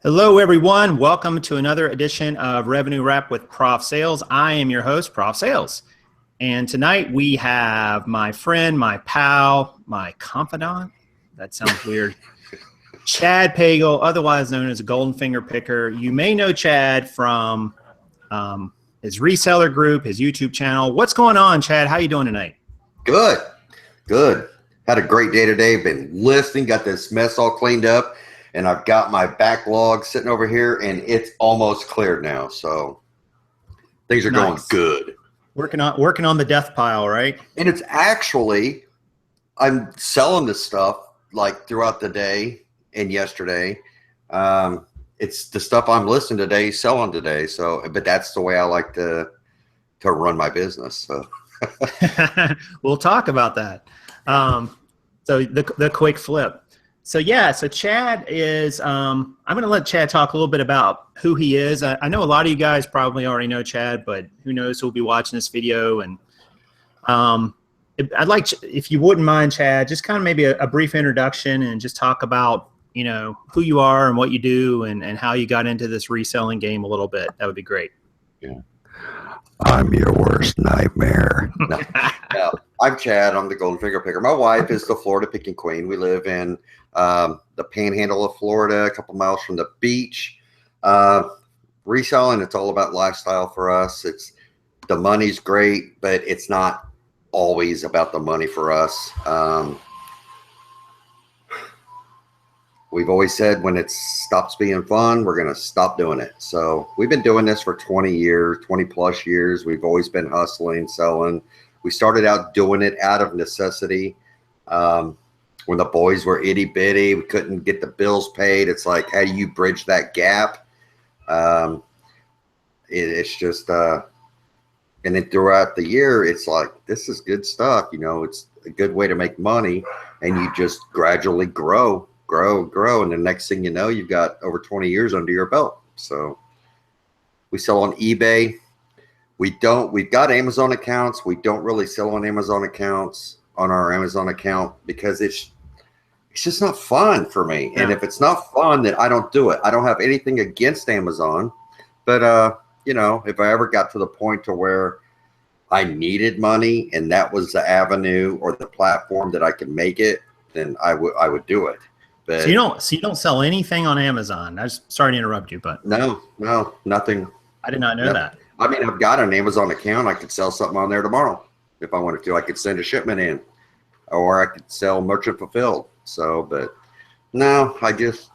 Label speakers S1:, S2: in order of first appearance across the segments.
S1: Hello, everyone. Welcome to another edition of Revenue Wrap with Prof Sales. I am your host, Prof Sales. And tonight we have my friend, my pal, my confidant. That sounds weird. Chad Pagel, otherwise known as a Golden Finger Picker. You may know Chad from his reseller group, his YouTube channel. What's going on, Chad? How you doing tonight?
S2: Good. Had a great day today. Been listening, got this mess all cleaned up. And I've got my backlog sitting over here, and it's almost cleared now. So things are going good. Working
S1: on the death pile, right?
S2: And it's actually, I'm selling this stuff like throughout the day and yesterday. It's the stuff I'm listing today, selling today. So, but that's the way I like to run my business. So
S1: we'll talk about that. So the quick flip. So yeah, so Chad is, I'm going to let Chad talk a little bit about who he is. I know a lot of you guys probably already know Chad, but who knows who'll be watching this video. And I'd like, if you wouldn't mind, Chad, just kind of maybe a brief introduction and just talk about, you know, who you are and what you do and how you got into this reselling game a little bit. That would be great.
S2: Yeah.
S3: I'm your worst nightmare.
S2: No, I'm Chad. I'm the Golden Finger Picker. My wife is the Florida Picking Queen. We live in the panhandle of Florida, a couple miles from the beach. Reselling, it's all about lifestyle for us. It's the money's great, but it's not always about the money for us. We've always said when it stops being fun, we're going to stop doing it. So we've been doing this for 20 years, 20 plus years. We've always been hustling, selling. We started out doing it out of necessity. When the boys were itty bitty, we couldn't get the bills paid. It's like, how do you bridge that gap? It's just, and then throughout the year, it's like, this is good stuff. You know, it's a good way to make money, and you just gradually grow. And the next thing you know, you've got over 20 years under your belt. So we sell on eBay. We've got Amazon accounts. We don't really sell on Amazon accounts on our Amazon account because it's just not fun for me. Yeah. And if it's not fun, then I don't do it. I don't have anything against Amazon, but you know, if I ever got to the point to where I needed money and that was the avenue or the platform that I could make it, then I would do it. But
S1: so you don't sell anything on Amazon. I'm sorry to interrupt you, but
S2: no, nothing.
S1: I did not know that.
S2: I mean, I've got an Amazon account. I could sell something on there tomorrow if I wanted to. I could send a shipment in, or I could sell merchant fulfilled. So, but no, I'm just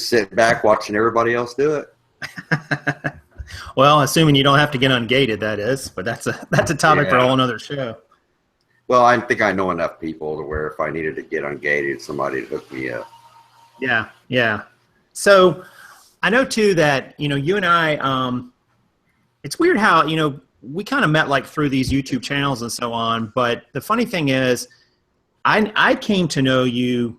S2: sitting back watching everybody else do it.
S1: Well, assuming you don't have to get ungated, that is. But that's a topic for a whole another show.
S2: Well, I think I know enough people to where if I needed to get ungated, somebody would hook me up.
S1: Yeah. So I know too that, you know, you and I, it's weird how, you know, we kind of met like through these YouTube channels and so on. But the funny thing is, I came to know you.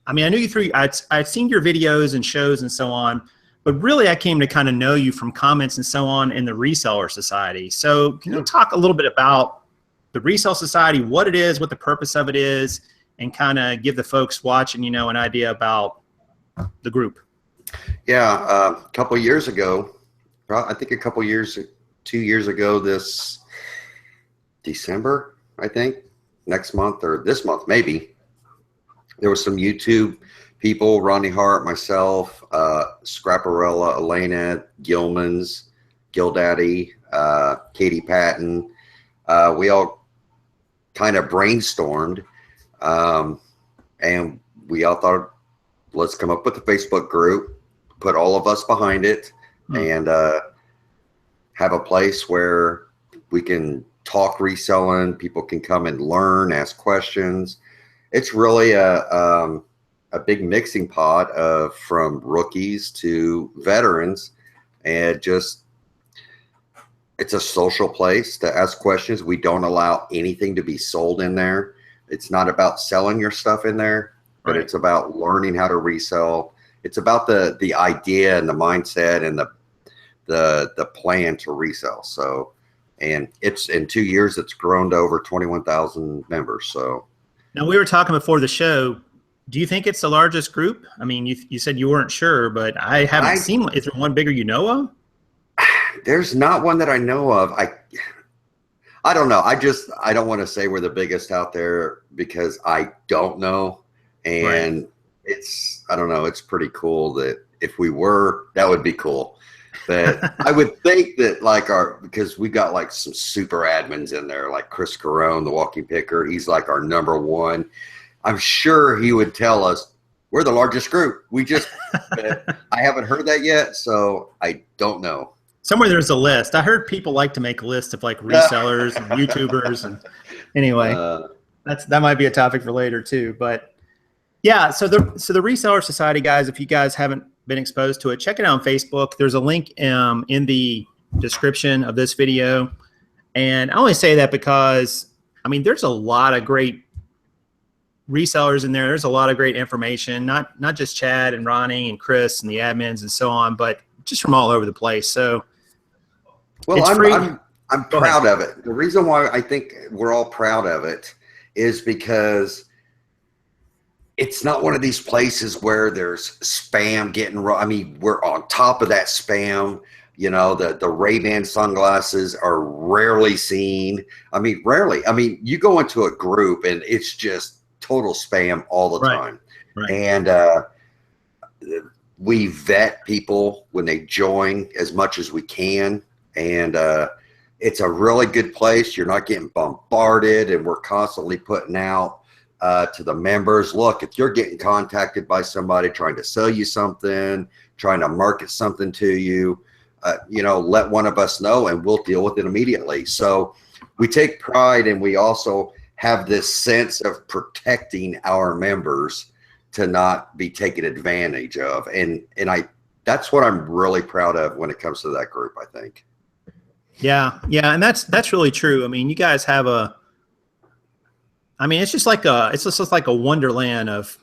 S1: I mean, I knew you through, I'd seen your videos and shows and so on, but really I came to kind of know you from comments and so on in the Reseller Society. So can you talk a little bit about the Resale Society, what it is, what the purpose of it is, and kind of give the folks watching, you know, an idea about the group?
S2: Yeah, a couple of years ago, I think 2 years ago, this December, I think, next month or this month, maybe, there was some YouTube people, Ronnie Hart, myself, Scrapparella, Elena, Gilman's, Gildaddy, Katie Patton. We all kind of brainstormed, and we all thought, let's come up with a Facebook group, put all of us behind it, and have a place where we can talk reselling. People can come and learn, ask questions. It's really a big mixing pot of from rookies to veterans, and just it's a social place to ask questions. We don't allow anything to be sold in there. It's not about selling your stuff in there, but it's about learning how to resell. It's about the idea and the mindset and the plan to resell. So, and it's in 2 years, it's grown to over 21,000 members. So
S1: now we were talking before the show, do you think it's the largest group? I mean, you said you weren't sure, but I haven't seen one. Is there one bigger you know of?
S2: There's not one that I know of. I don't know. I don't want to say we're the biggest out there because I don't know. And I don't know. It's pretty cool that if we were, that would be cool. But I would think that because we got like some super admins in there, like Chris Carone, the walking picker. He's like our number one. I'm sure he would tell us we're the largest group. I haven't heard that yet. So I don't know.
S1: Somewhere there's a list. I heard people like to make lists of like resellers and YouTubers, and anyway, that might be a topic for later too. But yeah, so the Reseller Society, guys, if you guys haven't been exposed to it, check it out on Facebook. There's a link in the description of this video, and I only say that because I mean there's a lot of great resellers in there. There's a lot of great information, not just Chad and Ronnie and Chris and the admins and so on, but just from all over the place. So.
S2: Well, I'm proud of it. The reason why I think we're all proud of it is because it's not one of these places where there's spam getting. I mean, we're on top of that spam. You know, the Ray-Ban sunglasses are rarely seen. I mean, rarely. I mean, you go into a group and it's just total spam all the time. Right. And we vet people when they join as much as we can. And it's a really good place. You're not getting bombarded, and we're constantly putting out to the members, look, if you're getting contacted by somebody trying to sell you something, trying to market something to you, let one of us know and we'll deal with it immediately. So we take pride, and we also have this sense of protecting our members to not be taken advantage of. And that's what I'm really proud of when it comes to that group, I think.
S1: Yeah, and that's really true. I mean, you guys have it's just like a wonderland of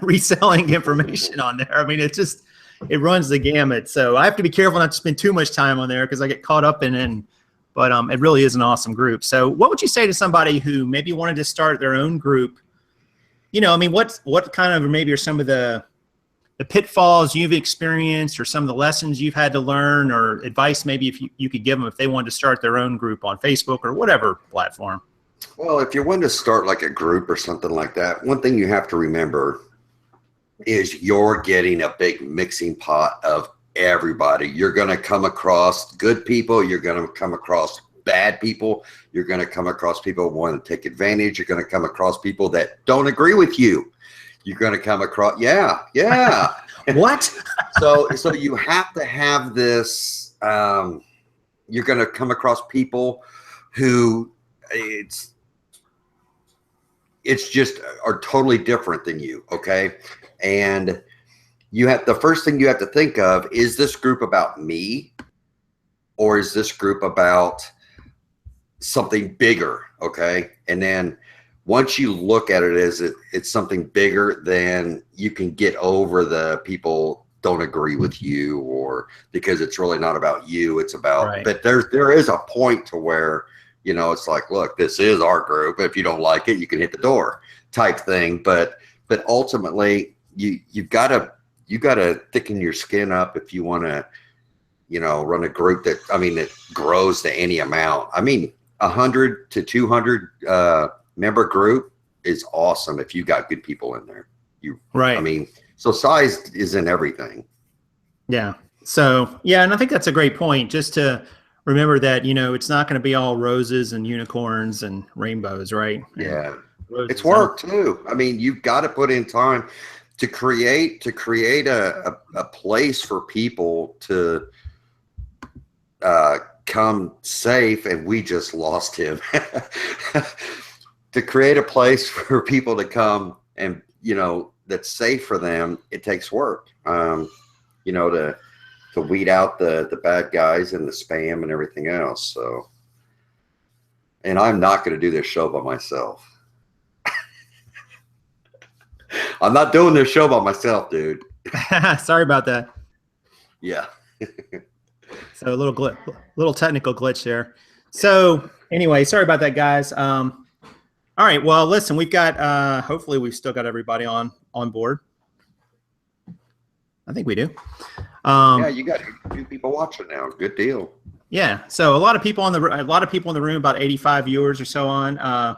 S1: reselling information on there. I mean, it runs the gamut. So I have to be careful not to spend too much time on there because I get caught up in it. But it really is an awesome group. So what would you say to somebody who maybe wanted to start their own group? I mean, what kind of maybe are some of the pitfalls you've experienced, or some of the lessons you've had to learn, or advice maybe if you could give them if they wanted to start their own group on Facebook or whatever platform?
S2: Well, if you want to start like a group or something like that, one thing you have to remember is you're getting a big mixing pot of everybody. You're going to come across good people. You're going to come across bad people. You're going to come across people who want to take advantage. You're going to come across people that don't agree with you. You're going to come across, yeah.
S1: What?
S2: So you have to have this, you're going to come across people who it's just are totally different than you. Okay. And the first thing you have to think of, is this group about me, or is this group about something bigger? Okay. And then once you look at it as it's something bigger, then you can get over the people don't agree with you, or because it's really not about you, it's about, right. But there is a point to where, it's like, look, this is our group. If you don't like it, you can hit the door type thing. But ultimately you've got to thicken your skin up if you want to, run a group that grows to any amount. 100 to 200, member group is awesome if you got good people in there. Right. So size isn't everything. Yeah.
S1: So yeah, and I think that's a great point. Just to remember that it's not going to be all roses and unicorns and rainbows, right?
S2: Yeah. It's work too. You've got to put in time to create a place for people to come safe, and we just lost him. To create a place for people to come and, that's safe for them, it takes work, to weed out the bad guys and the spam and everything else. So, and I'm not going to do this show by myself. I'm not doing this show by myself, dude.
S1: Sorry about that.
S2: Yeah.
S1: So a little technical glitch there. So anyway, sorry about that, guys. All All right. Well, listen, we've got, hopefully we've still got everybody on board. I think we do.
S2: Yeah, you got 2 people watching now. Good deal.
S1: Yeah. So a lot of people in the room, about 85 viewers or so on.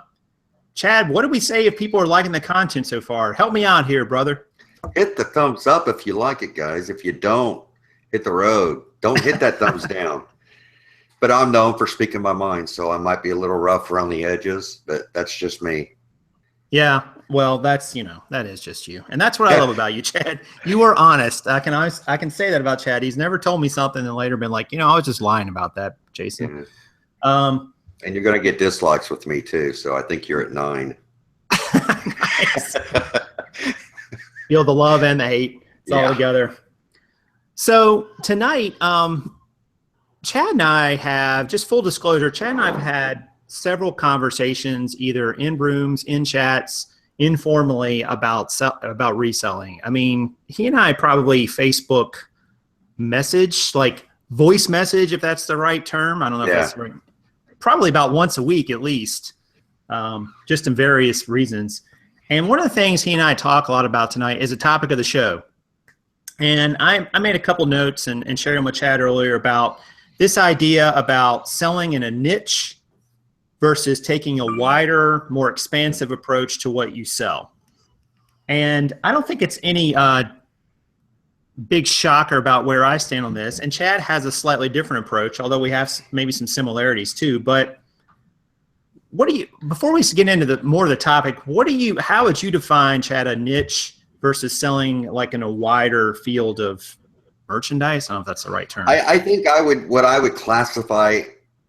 S1: Chad, what do we say if people are liking the content so far? Help me out here, brother.
S2: Hit the thumbs up if you like it, guys. If you don't, hit the road. Don't hit that thumbs down. But I'm known for speaking my mind, so I might be a little rough around the edges, but that's just me.
S1: Yeah, well, that is just you, and that's what I love about you, Chad. You are honest. I can say that about Chad. He's never told me something and later been like, I was just lying about that, Jason.
S2: Yeah. And you're going to get dislikes with me too, so I think you're at 9.
S1: Nice. Feel the love and the hate. It's all together. So tonight, Chad and I have, just full disclosure, Chad and I have had several conversations either in rooms, in chats, informally about reselling. I mean, he and I probably Facebook message, like voice message, if that's the right term. I don't know if that's right. Probably about once a week at least, just in various reasons. And one of the things he and I talk a lot about tonight is a topic of the show. And I made a couple notes and shared them with Chad earlier about this idea about selling in a niche versus taking a wider, more expansive approach to what you sell. And I don't think it's any big shocker about where I stand on this. And Chad has a slightly different approach, although we have maybe some similarities too. But before we get into more of the topic, how would you define, Chad, a niche versus selling like in a wider field of merchandise? I don't know if that's the right term.
S2: I think what I would classify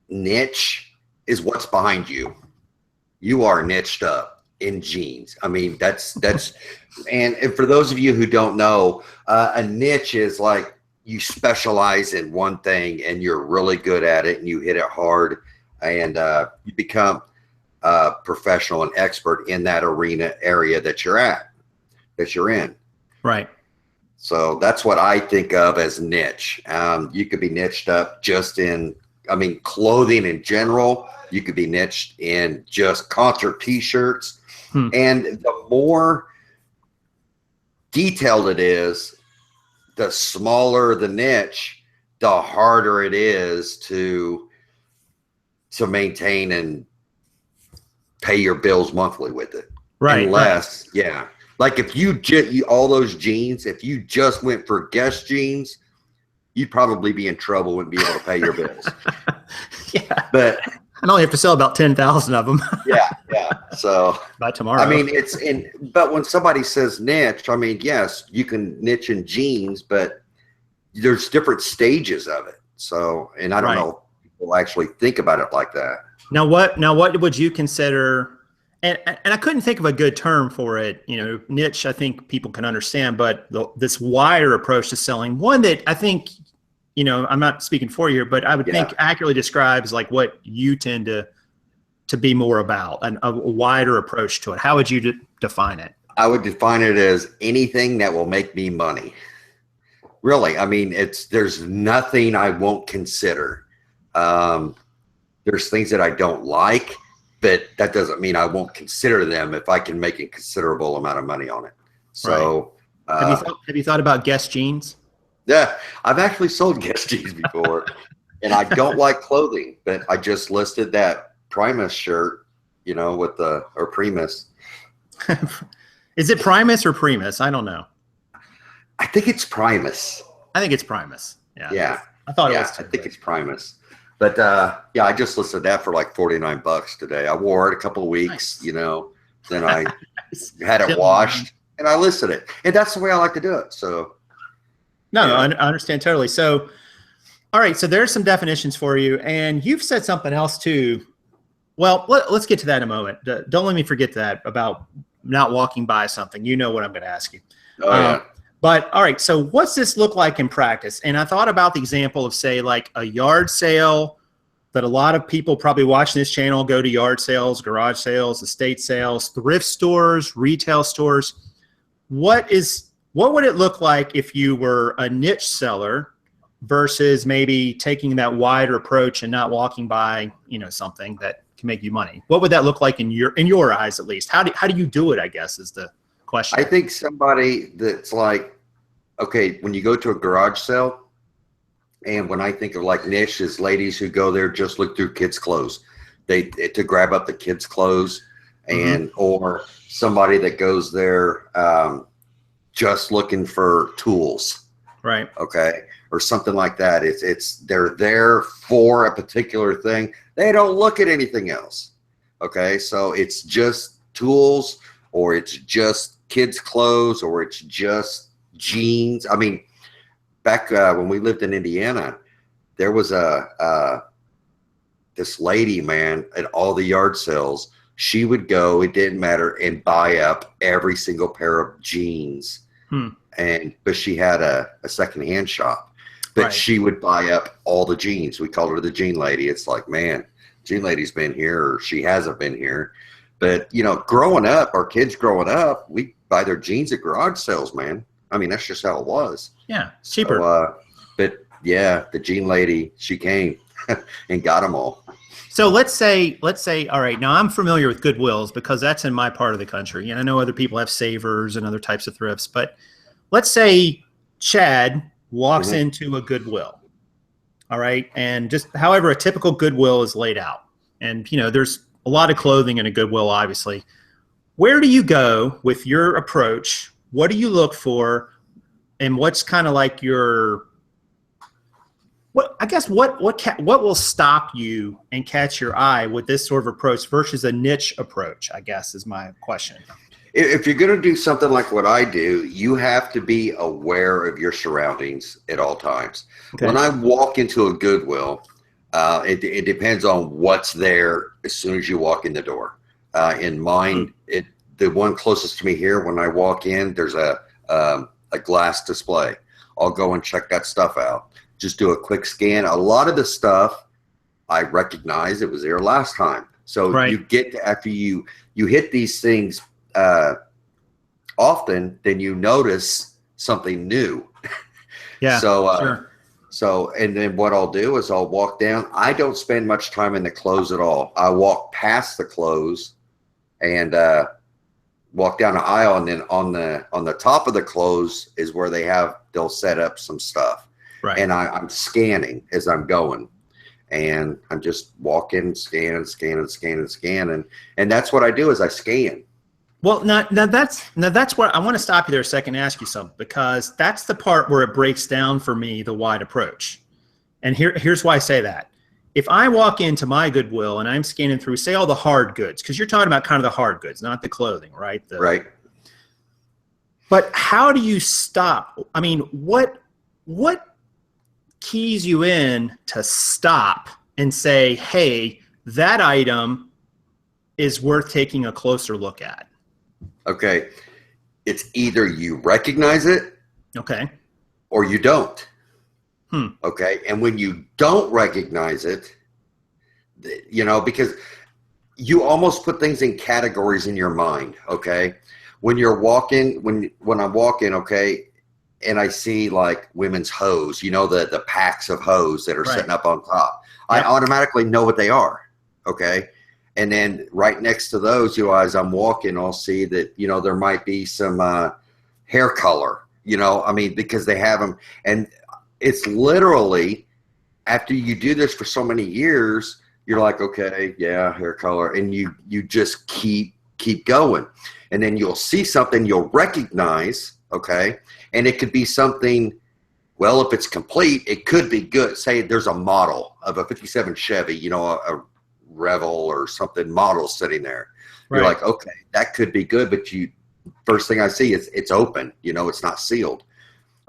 S2: niche is what's behind you. You are niched up in jeans. I mean, that's and for those of you who don't know, a niche is like you specialize in one thing and you're really good at it and you hit it hard and you become a professional and expert in that area that you're in. Right. So that's what I think of as niche. You could be niched up just in, clothing in general. You could be niched in just concert t-shirts. And the more detailed it is, the smaller the niche, the harder it is to maintain and pay your bills monthly with it. Right. Unless, like if you all those jeans, if you just went for Guess jeans, you'd probably be in trouble, wouldn't be able to pay your bills. But
S1: I only have to sell about 10,000 of them.
S2: Yeah. So
S1: by tomorrow.
S2: But when somebody says niche, yes, you can niche in jeans, but there's different stages of it. So, and I don't know if people actually think about it like that. Now
S1: what would you consider? And I couldn't think of a good term for it. Niche, I think people can understand, but this wider approach to selling, one that I think, I'm not speaking for you here, but I would think accurately describes like what you tend to be more about, and a wider approach to it. How would you define it?
S2: I would define it as anything that will make me money. Really, there's nothing I won't consider. There's things that I don't like, but that doesn't mean I won't consider them if I can make a considerable amount of money on it. So,
S1: have you thought about Guess jeans?
S2: Yeah, I've actually sold Guess jeans before, and I don't like clothing, but I just listed that Primus shirt, or Primus.
S1: Is it Primus or Primus? I don't know.
S2: I think it's Primus.
S1: I think it's Primus.
S2: Yeah.
S1: I thought it was.
S2: I think it's Primus. But I just listed that for like $49 today. I wore it a couple of weeks, then I had it washed and I listed it. And that's the way I like to do it. So
S1: no, I understand totally. So, all right. So there's some definitions for you, and you've said something else too. Well, let's get to that in a moment. Don't let me forget that about not walking by something. You know what I'm going to ask you. But all right, so what's this look like in practice? And I thought about the example of, say, like a yard sale that a lot of people probably watching this channel go to yard sales, garage sales, estate sales, thrift stores, retail stores. What would it look like if you were a niche seller versus maybe taking that wider approach and not walking by, something that to make you money? What would that look like in your eyes, at least? How do you do it, I guess, is the question.
S2: I think somebody that's like, okay, when you go to a garage sale, and when I think of like niche is ladies who go there just look through kids' clothes, to grab up the kids' clothes, and or somebody that goes there just looking for tools,
S1: right?
S2: Okay, or something like that. They're there for a particular thing. They don't look at anything else. Okay, so it's just tools, or it's just kids' clothes, or it's just jeans. I mean, back when we lived in Indiana, there was this lady, man, at all the yard sales. She would go, it didn't matter, and buy up every single pair of jeans. But she had a secondhand shop, but she would buy up all the jeans. We called her the jean lady. It's like, man, jean lady's been here, or she hasn't been here. But you know, growing up, our kids growing up, we buy their jeans at garage sales, man. I mean, that's just how it was.
S1: Yeah, it's cheaper.
S2: So, but yeah, the jean lady, she came and got them all.
S1: So let's say, all right, now I'm familiar with Goodwills because that's in my part of the country. And I know other people have Savers and other types of thrifts, but let's say Chad walks into a Goodwill, all right? And just however a typical Goodwill is laid out. And, you know, there's a lot of clothing in a Goodwill, obviously. Where do you go with your approach? What do you look for? And what's kind of like your... what will stop you and catch your eye with this sort of approach versus a niche approach, I guess, is my question.
S2: If you're going to do something like what I do, you have to be aware of your surroundings at all times. Okay. When I walk into a Goodwill, it depends on what's there as soon as you walk in the door. In mine, the one closest to me here, when I walk in, there's a glass display. I'll go and check that stuff out. Just do a quick scan. A lot of the stuff I recognize, it was there last time. So you get to, after you hit these things often, then you notice something new.
S1: Yeah.
S2: So
S1: sure.
S2: So and then what I'll do is I'll walk down. I don't spend much time in the clothes at all. I walk past the clothes and walk down the aisle, and then on the top of the clothes is where they'll set up some stuff. Right. And I'm scanning as I'm going, and I'm just walking, scanning, and that's what I do is I scan.
S1: Well, now that's where I want to stop you there a second and ask you something, because that's the part where it breaks down for me the wide approach. And here's why I say that. If I walk into my Goodwill and I'm scanning through, say, all the hard goods, because you're talking about kind of the hard goods, not the clothing, right?
S2: Right.
S1: But how do you stop? I mean, what keys you in to stop and say, hey, that item is worth taking a closer look at?
S2: Okay. It's either you recognize it,
S1: okay,
S2: or you don't. Okay. And when you don't recognize it, you know, because you almost put things in categories in your mind. Okay. When you're walking, when I'm walking, okay, and I see like women's hose, you know, the packs of hose that are sitting up on top. Yep. I automatically know what they are. Okay. And then right next to those, you know, as I'm walking, I'll see that, you know, there might be some hair color, you know, I mean, because they have them. And it's literally, after you do this for so many years, you're like, okay, yeah, hair color. And you just keep going. And then you'll see something you'll recognize. Okay. And it could be something, well, if it's complete, it could be good. Say there's a model of a 57 Chevy, you know, a Revel or something model sitting there. Right. You're like, okay, that could be good. But first thing I see is it's open, you know, it's not sealed.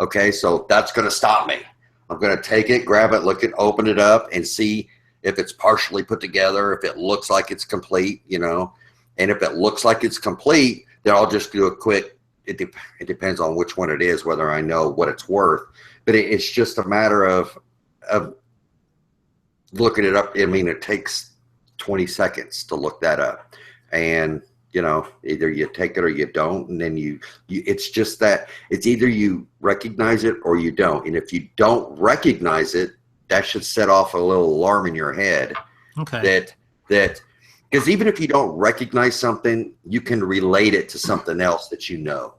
S2: Okay. So that's going to stop me. I'm going to take it, grab it, look it, open it up and see if it's partially put together, if it looks like it's complete, you know, and if it looks like it's complete, then I'll just do a quick, it depends on which one it is, whether I know what it's worth. But it's just a matter of looking it up. I mean, it takes 20 seconds to look that up. And, you know, either you take it or you don't. And then it's just that it's either you recognize it or you don't. And if you don't recognize it, that should set off a little alarm in your head.
S1: Okay.
S2: That Because even if you don't recognize something, you can relate it to something else that you know.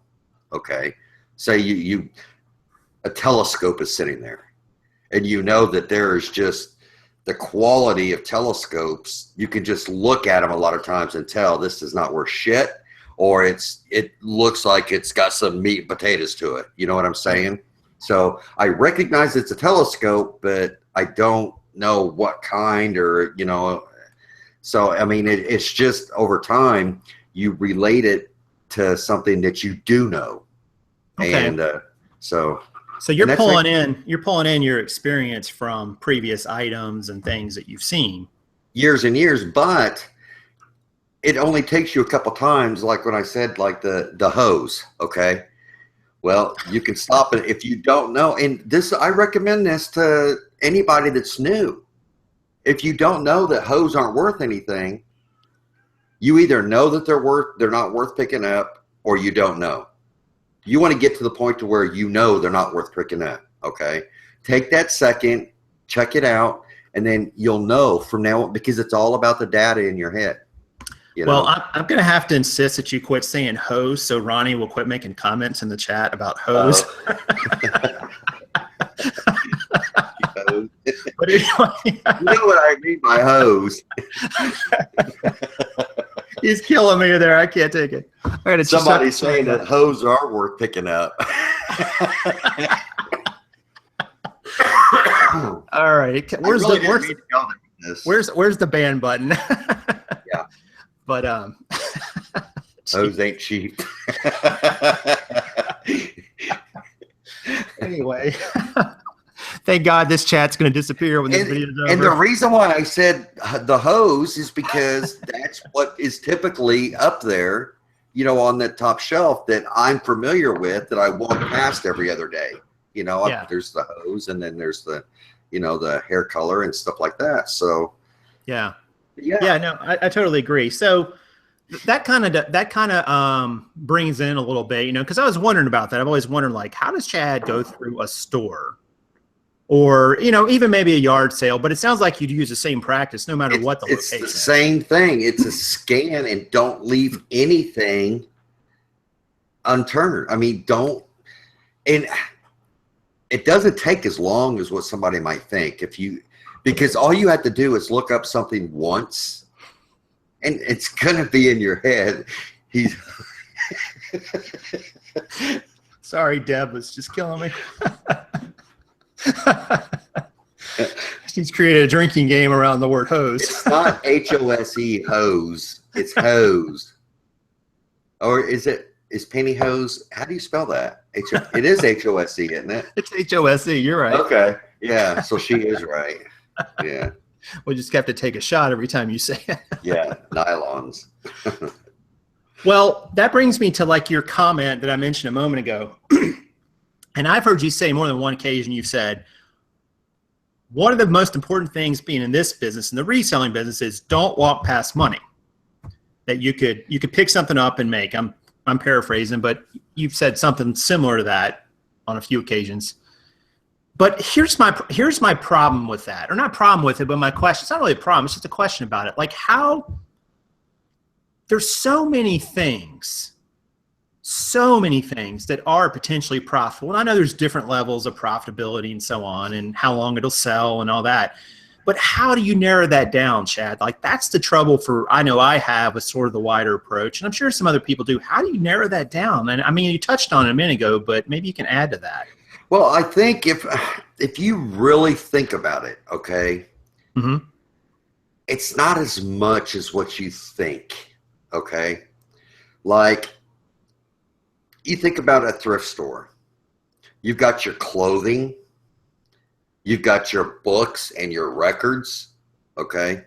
S2: Okay. Say a telescope is sitting there, and you know that there is just the quality of telescopes. You can just look at them a lot of times and tell this is not worth shit, or it looks like it's got some meat and potatoes to it. You know what I'm saying? So I recognize it's a telescope, but I don't know what kind, or, you know. So, I mean, it's just over time, you relate it to something that you do know.
S1: Okay.
S2: And so
S1: you're pulling in your experience from previous items and things that you've seen.
S2: Years and years, but it only takes you a couple times, like when I said, like the hose, okay? Well, you can stop it if you don't know. And this, I recommend this to anybody that's new. If you don't know that hose aren't worth anything, you either know that they're not worth picking up, or you don't know. You want to get to the point to where you know they're not worth picking up, okay? Take that second, check it out, and then you'll know from now on, because it's all about the data in your head. You know?
S1: Well, I'm going to have to insist that you quit saying hose, so Ronnie will quit making comments in the chat about hose. But
S2: you know what I mean by hose.
S1: He's killing me there. I can't take it.
S2: Somebody's saying that hose are worth picking up.
S1: All right. Where's the ban button?
S2: Yeah.
S1: But
S2: hose ain't cheap.
S1: Anyway. Thank God this chat's going to disappear when this video is over.
S2: And the reason why I said the hose is because that's what is typically up there, you know, on that top shelf that I'm familiar with, that I walk past every other day. You know, there's the hose, and then there's the, you know, the hair color and stuff like that. So,
S1: yeah, no, I totally agree. So that kind of brings in a little bit, you know, because I was wondering about that. I've always wondered, like, how does Chad go through a store? Or, you know, even maybe a yard sale, but it sounds like you'd use the same practice no matter what the location is.
S2: It's the same thing. It's a scan, and don't leave anything unturned. I mean, and it doesn't take as long as what somebody might think because all you have to do is look up something once, and it's going to be in your head.
S1: Sorry, Deb was just killing me. She's created a drinking game around the word hose.
S2: It's not H-O-S-E, hose. It's hose. Or is pantyhose? How do you spell that? It is H-O-S-E, isn't it?
S1: It's H-O-S-E. You're right.
S2: Okay. Yeah. So she is right. Yeah.
S1: We'll just have to take a shot every time you say it.
S2: Yeah. Nylons.
S1: Well, that brings me to like your comment that I mentioned a moment ago. And I've heard you say more than one occasion, you've said, one of the most important things being in this business, in the reselling business, is don't walk past money. That you could pick something up and make. I'm paraphrasing, but you've said something similar to that on a few occasions. But here's my problem with that. Or not problem with it, but my question. It's not really a problem, it's just a question about it. Like, how there's so many things that are potentially profitable. And I know there's different levels of profitability and so on, and how long it'll sell and all that. But how do you narrow that down, Chad? Like, that's the trouble I know I have with sort of the wider approach, and I'm sure some other people do. How do you narrow that down? And I mean, you touched on it a minute ago, but maybe you can add to that.
S2: Well, I think if you really think about it, okay, it's not as much as what you think, okay? Like, you think about a thrift store. You've got your clothing. You've got your books and your records, okay?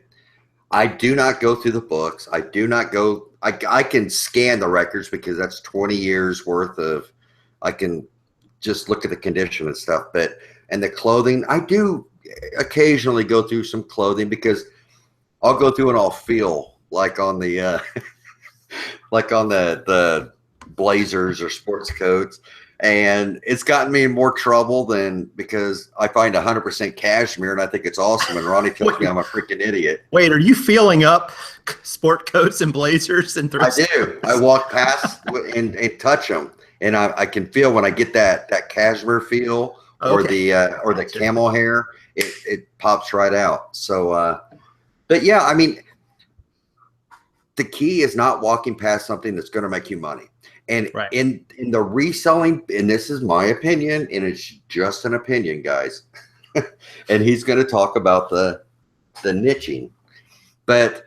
S2: I do not go through the books. I do not go – I can scan the records because that's 20 years worth of – I can just look at the condition and stuff. And the clothing, I do occasionally go through some clothing because I'll go through and I'll feel like on the like on the blazers or sports coats. And it's gotten me in more trouble than because I find 100% cashmere and I think it's awesome. And Ronnie tells me I'm a freaking idiot.
S1: Wait, are you feeling up sport coats and blazers and
S2: I do. I walk past and touch them, and I can feel when I get that cashmere feel or the camel hair, it pops right out. So, but yeah, I mean, the key is not walking past something that's going to make you money. And in the reselling, and this is my opinion, and it's just an opinion, guys. And he's going to talk about the niching. But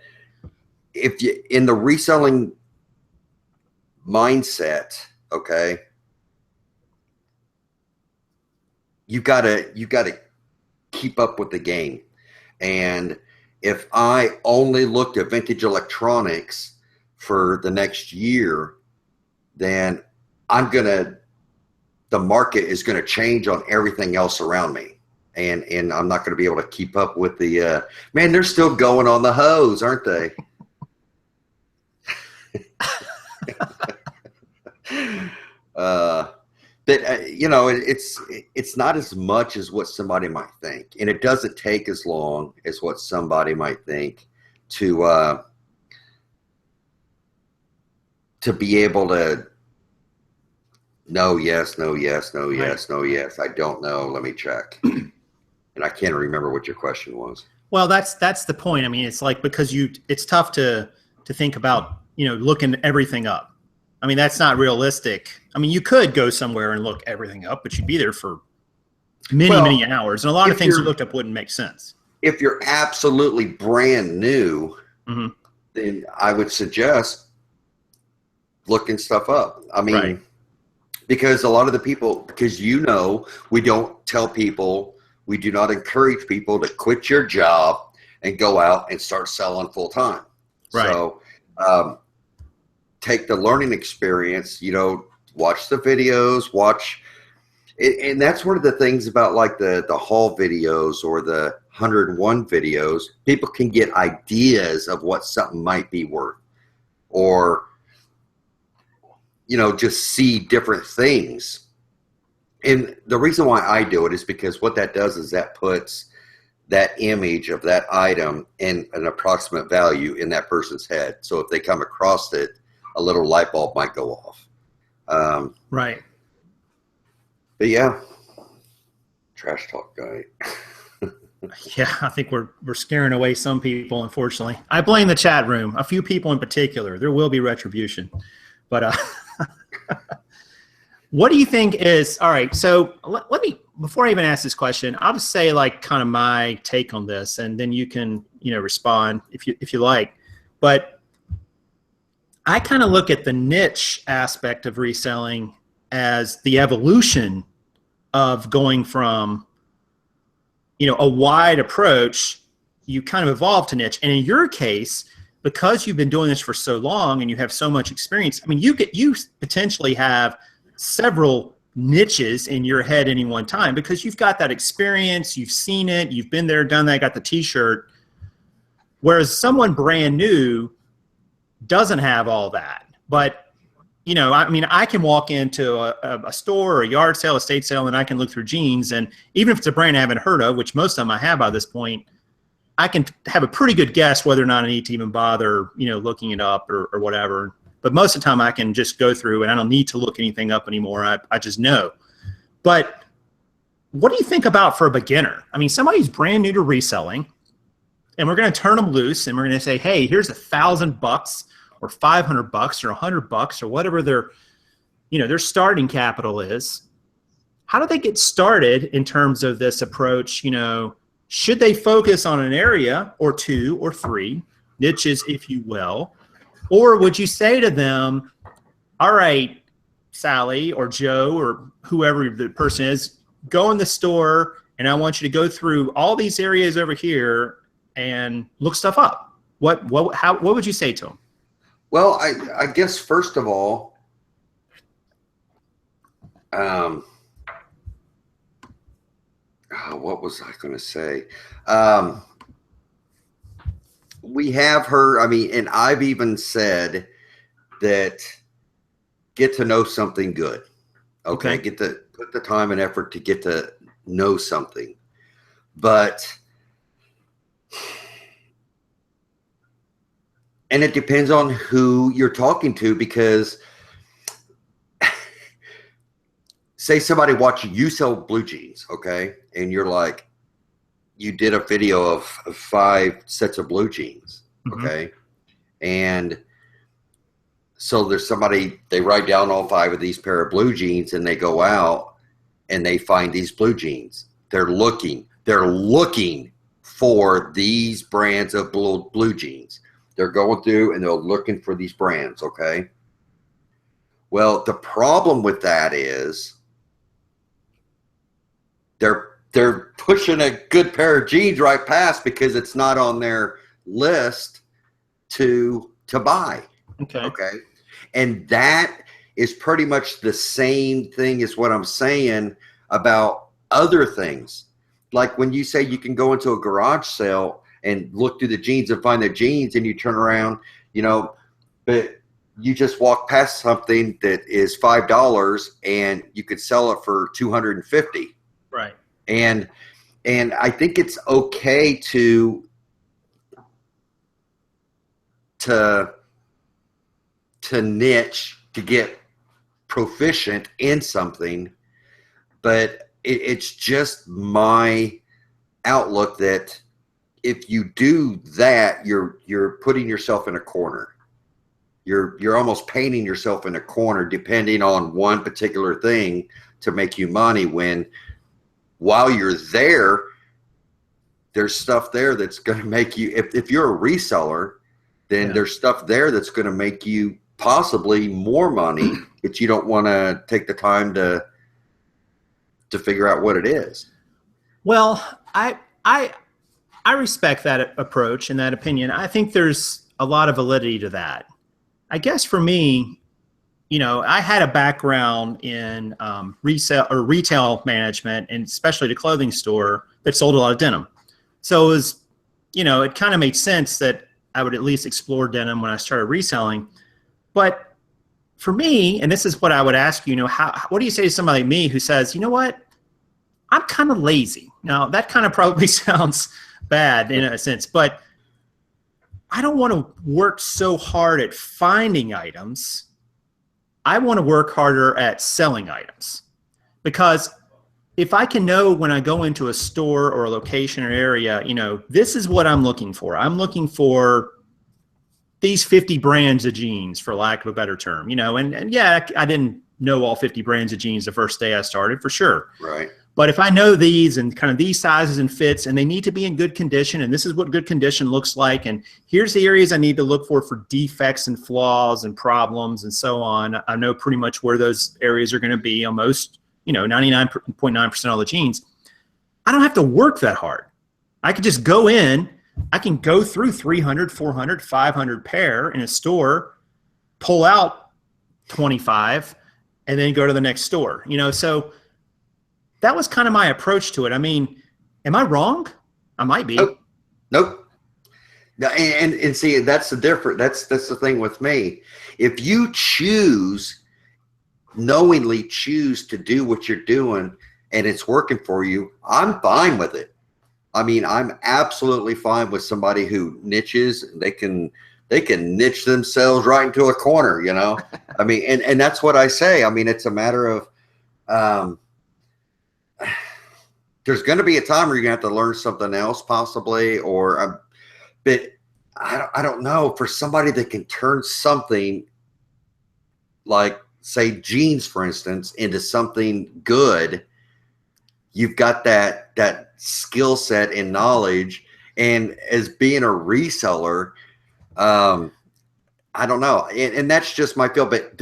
S2: if you in the reselling mindset, okay, you gotta keep up with the game. And if I only looked at vintage electronics for the next year, then the market is gonna change on everything else around me. And I'm not gonna be able to keep up with the man, they're still going on the hose, aren't they? You know, it's not as much as what somebody might think, and it doesn't take as long as what somebody might think to be able to no, yes, no, yes, no, yes, no, yes. I don't know. Let me check. And I can't remember what your question was.
S1: Well, that's the point. I mean, it's like because it's tough to think about, you know, looking everything up. I mean, that's not realistic. I mean, you could go somewhere and look everything up, but you'd be there for many hours. And a lot of things you looked up wouldn't make sense.
S2: If you're absolutely brand new, then I would suggest looking stuff up. I mean, because a lot of the people, because you know, we don't tell people, we do not encourage people to quit your job and go out and start selling full time.
S1: Right.
S2: So take the learning experience, you know, watch the videos, watch it. And that's one of the things about like the haul videos or the 101 videos. People can get ideas of what something might be worth, or, you know, just see different things. And the reason why I do it is because what that does is that puts that image of that item in an approximate value in that person's head. So if they come across it, a little light bulb might go off.
S1: Right.
S2: But yeah, trash talk guy.
S1: Yeah, I think we're scaring away some people, unfortunately. I blame the chat room, a few people in particular. There will be retribution. But what do you think is, all right, so let me, before I even ask this question, I'll just say like kind of my take on this, and then you can, you know, respond if you like. But I kind of look at the niche aspect of reselling as the evolution of going from, you know, a wide approach, you kind of evolve to niche. And in your case, because you've been doing this for so long and you have so much experience, I mean, you potentially have several niches in your head at any one time because you've got that experience, you've seen it, you've been there, done that, got the t-shirt. Whereas someone brand new doesn't have all that. But, you know, I mean, I can walk into a store or a yard sale, estate sale, and I can look through jeans, and even if it's a brand I haven't heard of, which most of them I have by this point, I can have a pretty good guess whether or not I need to even bother, you know, looking it up or whatever. But most of the time I can just go through and I don't need to look anything up anymore. I just know. But what do you think about for a beginner? I mean, somebody who's brand new to reselling, and we're going to turn them loose and we're going to say, hey, here's $1,000 or $500 or $100 or whatever their, you know, their starting capital is. How do they get started in terms of this approach? You know, should they focus on an area or two or three niches, if you will? Or would you say to them, all right, Sally or Joe or whoever the person is, go in the store and I want you to go through all these areas over here and look stuff up. What would you say to them?
S2: Well, I guess first of all, what was I going to say? We have heard, I mean, and I've even said that get to know something good. Okay. Put the time and effort to get to know something. But, and it depends on who you're talking to, because say somebody watching you sell blue jeans, okay? And you're like, you did a video of 5 sets of blue jeans, okay? And so there's somebody, they write down all 5 of these pair of blue jeans, and they go out and they find these blue jeans. They're looking for these brands of blue jeans. They're going through and they're looking for these brands, okay? Well, the problem with that is they're pushing a good pair of jeans right past because it's not on their list to buy. Okay. And that is pretty much the same thing as what I'm saying about other things. Like when you say you can go into a garage sale and look through the jeans and find the jeans, and you turn around, you know, but you just walk past something that is $5 and you could sell it for $250.
S1: Right.
S2: And I think it's okay to niche, to get proficient in something, but it's just my outlook that if you do that, you're putting yourself in a corner. You're almost painting yourself in a corner, depending on one particular thing to make you money, when while you're there, there's stuff there that's going to make you, if you're a reseller, then there's stuff there that's going to make you possibly more money, but you don't want to take the time to figure out what it is.
S1: Well, I respect that approach and that opinion. I think there's a lot of validity to that. I guess for me, you know, I had a background in retail management, and especially the clothing store that sold a lot of denim. So it was, you know, it kind of made sense that I would at least explore denim when I started reselling. But for me, and this is what I would ask you, you know, what do you say to somebody like me who says, you know what, I'm kind of lazy. Now, that kind of probably sounds bad in a sense, but I don't want to work so hard at finding items. I want to work harder at selling items, because if I can know when I go into a store or a location or area, you know, this is what I'm looking for. I'm looking for these 50 brands of jeans, for lack of a better term, you know, and yeah, I didn't know all 50 brands of jeans the first day I started, for sure.
S2: Right.
S1: But if I know these and kind of these sizes and fits, and they need to be in good condition, and this is what good condition looks like, and here's the areas I need to look for defects and flaws and problems and so on, I know pretty much where those areas are going to be on most, you know, 99.9% of all the jeans. I don't have to work that hard. I could just go in, I can go through 300, 400, 500 pair in a store, pull out 25, and then go to the next store, you know. So that was kind of my approach to it. I mean, am I wrong? I might be.
S2: Nope. And see, that's the difference. That's the thing with me. If you knowingly choose to do what you're doing and it's working for you, I'm fine with it. I mean, I'm absolutely fine with somebody who niches. They can niche themselves right into a corner, you know. I mean, and that's what I say. I mean, it's a matter of there's going to be a time where you're going to have to learn something else, possibly, but I don't know. For somebody that can turn something like, say, jeans, for instance, into something good, you've got that skill set and knowledge. And as being a reseller, I don't know. And that's just my feel. But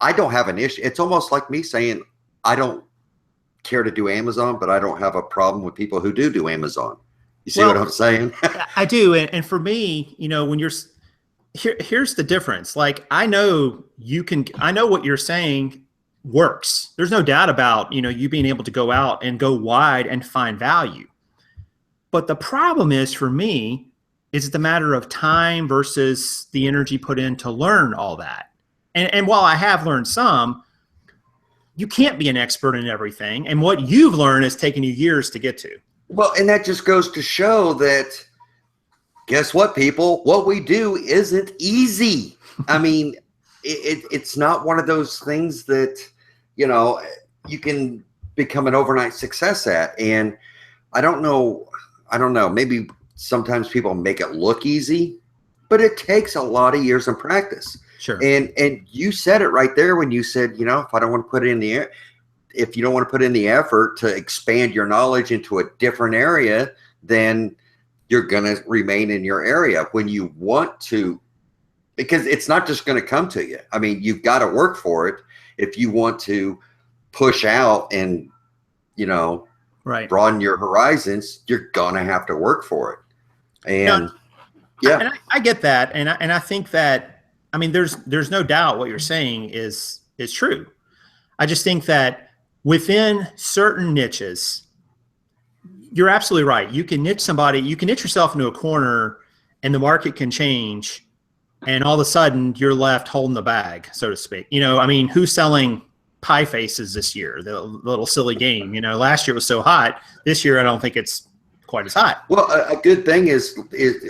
S2: I don't have an issue. It's almost like me saying, I don't care to do Amazon, but I don't have a problem with people who do Amazon. You see what I'm saying?
S1: I do. And for me, you know, when you're here's the difference. Like, I know what you're saying works. There's no doubt about, you know, you being able to go out and go wide and find value. But the problem is, for me, is the matter of time versus the energy put in to learn all that. And while I have learned some, you can't be an expert in everything. And what you've learned has taken you years to get to.
S2: Well, and that just goes to show that, guess what, people? What we do isn't easy. I mean, it's not one of those things that, you know, you can become an overnight success at. And I don't know, maybe sometimes people make it look easy, but it takes a lot of years of practice.
S1: Sure.
S2: And you said it right there when you said, you know, if I don't want to put it in the air, if you don't want to put in the effort to expand your knowledge into a different area, then you're going to remain in your area. When you want to, because it's not just going to come to you. I mean, you've got to work for it. If you want to push out and, you know, broaden your horizons, you're going to have to work for it. And
S1: and I get that. And I think that, I mean, there's no doubt what you're saying is true. I just think that within certain niches, you're absolutely right. You can niche somebody, you can niche yourself into a corner and the market can change. And all of a sudden you're left holding the bag, so to speak. You know, I mean, who's selling pie faces this year? The little silly game, you know, last year it was so hot. This year, I don't think it's quite as hot.
S2: Well, a good thing is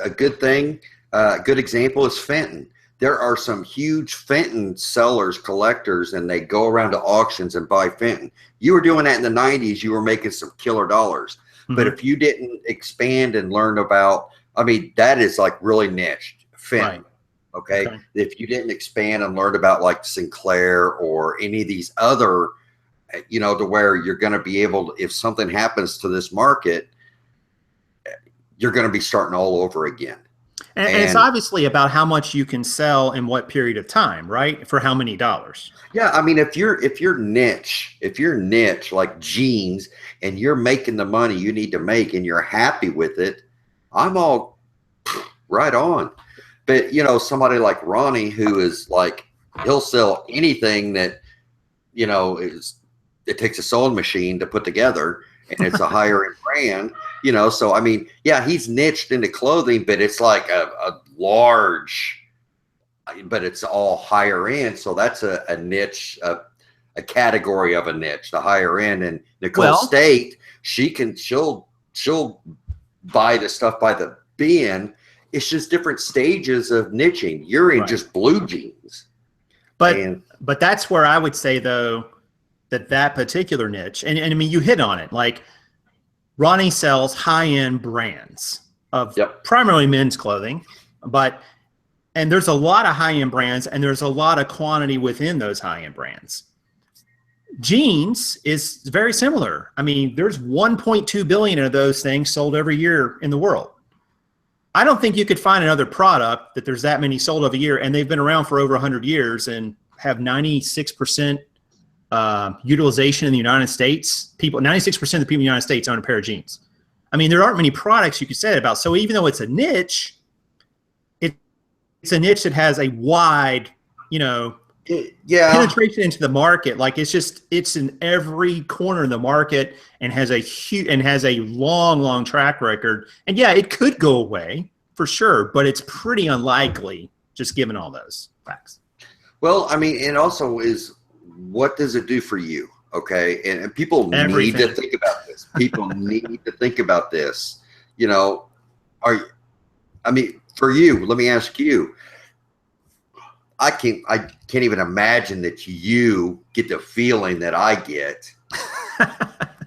S2: a good thing. A good example is Fenton. There are some huge Fenton sellers, collectors, and they go around to auctions and buy Fenton. You were doing that in the 90s. You were making some killer dollars. Mm-hmm. But if you didn't expand and learn about, I mean, that is like really niched Fenton. Right. Okay. If you didn't expand and learn about like Sinclair or any of these other, you know, to where you're going to be able to, if something happens to this market, you're going to be starting all over again.
S1: And it's obviously about how much you can sell in what period of time, right? For how many dollars? Yeah.
S2: I mean, if you're niche like jeans and you're making the money you need to make and you're happy with it, I'm all right on. But, you know, somebody like Ronnie, who is like, he'll sell anything that, you know, it takes a sewing machine to put together and it's a higher end brand, you know. So, I mean, yeah, he's niched into clothing, but it's like a large, but it's all higher end. So that's a niche, a category of a niche, the higher end. And Nicole State, she'll buy the stuff by the bin. It's just different stages of niching. You're in just blue jeans.
S1: But that's where I would say, though, that particular niche, and I mean, you hit on it. Like, Ronnie sells high-end brands of primarily men's clothing, and there's a lot of high-end brands, and there's a lot of quantity within those high-end brands. Jeans is very similar. I mean, there's 1.2 billion of those things sold every year in the world. I don't think you could find another product that there's that many sold every year, and they've been around for over 100 years and have 96% utilization in the United States. 96% of the people in the United States own a pair of jeans. I mean, there aren't many products you could say that about. So even though it's a niche, it's a niche that has a wide, you know, penetration into the market. Like, it's in every corner of the market and has a long track record. And yeah, it could go away for sure, but it's pretty unlikely, just given all those facts.
S2: Well, I mean, and also is, what does it do for you? Okay. And people need to think about this. People need to think about this. You know, for you, let me ask you, I can't even imagine that you get the feeling that I get.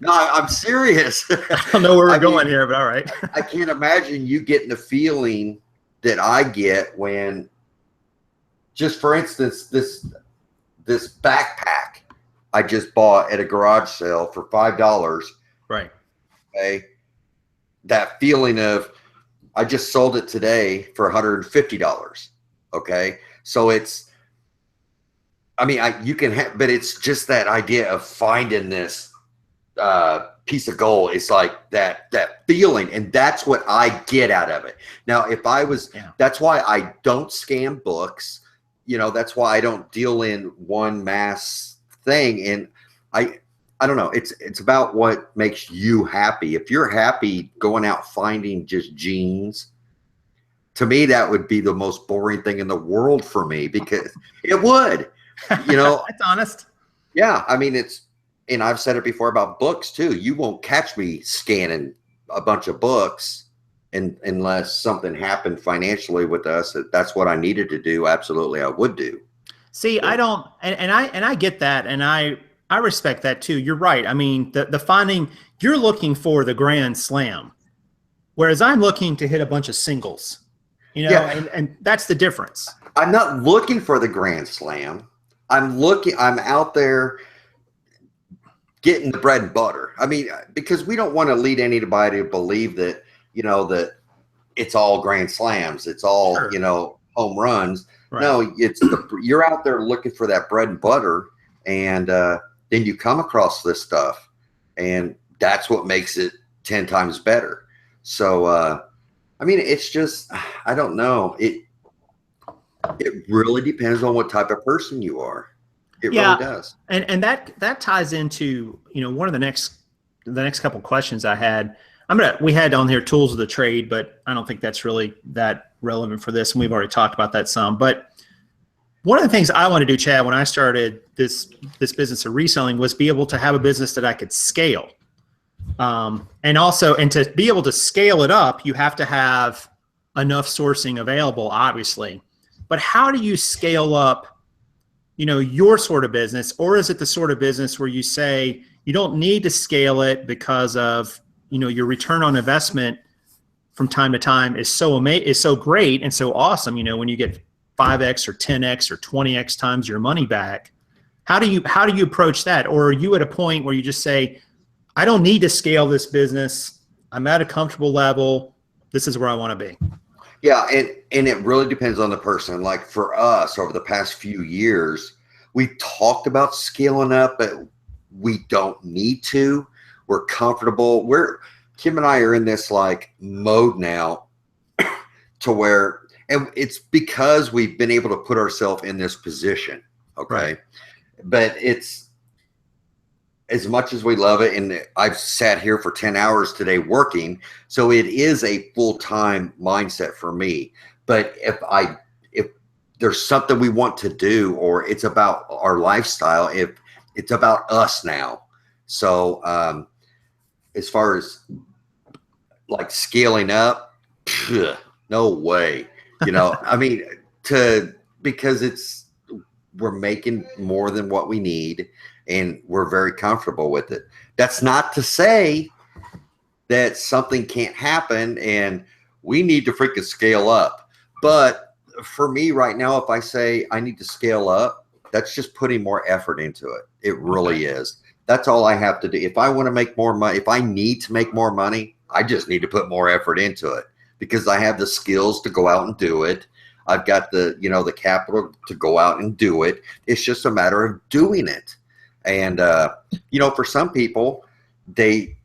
S2: No, I'm serious.
S1: I don't know where we're going here, but all right.
S2: I can't imagine you getting the feeling that I get when, just for instance, this backpack I just bought at a garage sale for $5.
S1: Right.
S2: Okay. That feeling of, I just sold it today for $150. Okay. So it's, I mean, you can have, but it's just that idea of finding this piece of gold. It's like that feeling, and that's what I get out of it. Now, if I was, that's why I don't scan books. You know, that's why I don't deal in one mass thing. And I don't know. It's about what makes you happy. If you're happy going out finding just jeans, to me, that would be the most boring thing in the world for me, because it would, you know.
S1: That's honest.
S2: Yeah, I mean, and I've said it before about books too. You won't catch me scanning a bunch of books unless something happened financially with us. That's what I needed to do. Absolutely, I would do.
S1: See, I
S2: But
S1: don't, and I get that, and I respect that too. You're right. I mean, the finding, you're looking for the grand slam, whereas I'm looking to hit a bunch of singles,
S2: yeah,
S1: and that's the difference.
S2: I'm not looking for the grand slam. I'm out there getting the bread and butter. I mean, because we don't want to lead anybody to believe that, that it's all grand slams. It's all,
S1: Sure.
S2: home runs.
S1: Right.
S2: No, you're out there looking for that bread and butter, and then you come across this stuff, and that's what makes it 10 times better. So, I mean, it's just, I don't know. It really depends on what type of person you are. It
S1: Yeah,
S2: really does.
S1: and that ties into one of the next couple questions I had. We had on here tools of the trade, but I don't think that's really that relevant for this, and we've already talked about that some. But one of the things I want to do, Chad, when I started this business of reselling, was be able to have a business that I could scale, and to be able to scale it up, you have to have enough sourcing available, obviously. But how do you scale up your sort of business? Or is it the sort of business where you say you don't need to scale it because of, your return on investment from time to time is so great and so awesome, when you get 5x or 10x or 20x times your money back? How do you approach that? Or are you at a point where you just say, I don't need to scale this business. I'm at a comfortable level. This is where I want to be.
S2: Yeah, and it really depends on the person. Like for us, over the past few years, we talked about scaling up, but we don't need to. We're comfortable. Kim and I are in this like mode now to where, and it's because we've been able to put ourselves in this position. Okay.
S1: Right.
S2: But it's, as much as we love it, and I've sat here for 10 hours today working, so it is a full-time mindset for me. But if there's something we want to do, or it's about our lifestyle, if it's about us now. So as far as like scaling up, no way. I mean, because we're making more than what we need, and we're very comfortable with it. That's not to say that something can't happen and we need to freaking scale up. But for me right now, if I say I need to scale up, that's just putting more effort into it. It really is. That's all I have to do. If I want to make more money, if I need to make more money, I just need to put more effort into it, because I have the skills to go out and do it. I've got the capital to go out and do it. It's just a matter of doing it. And, for some people, they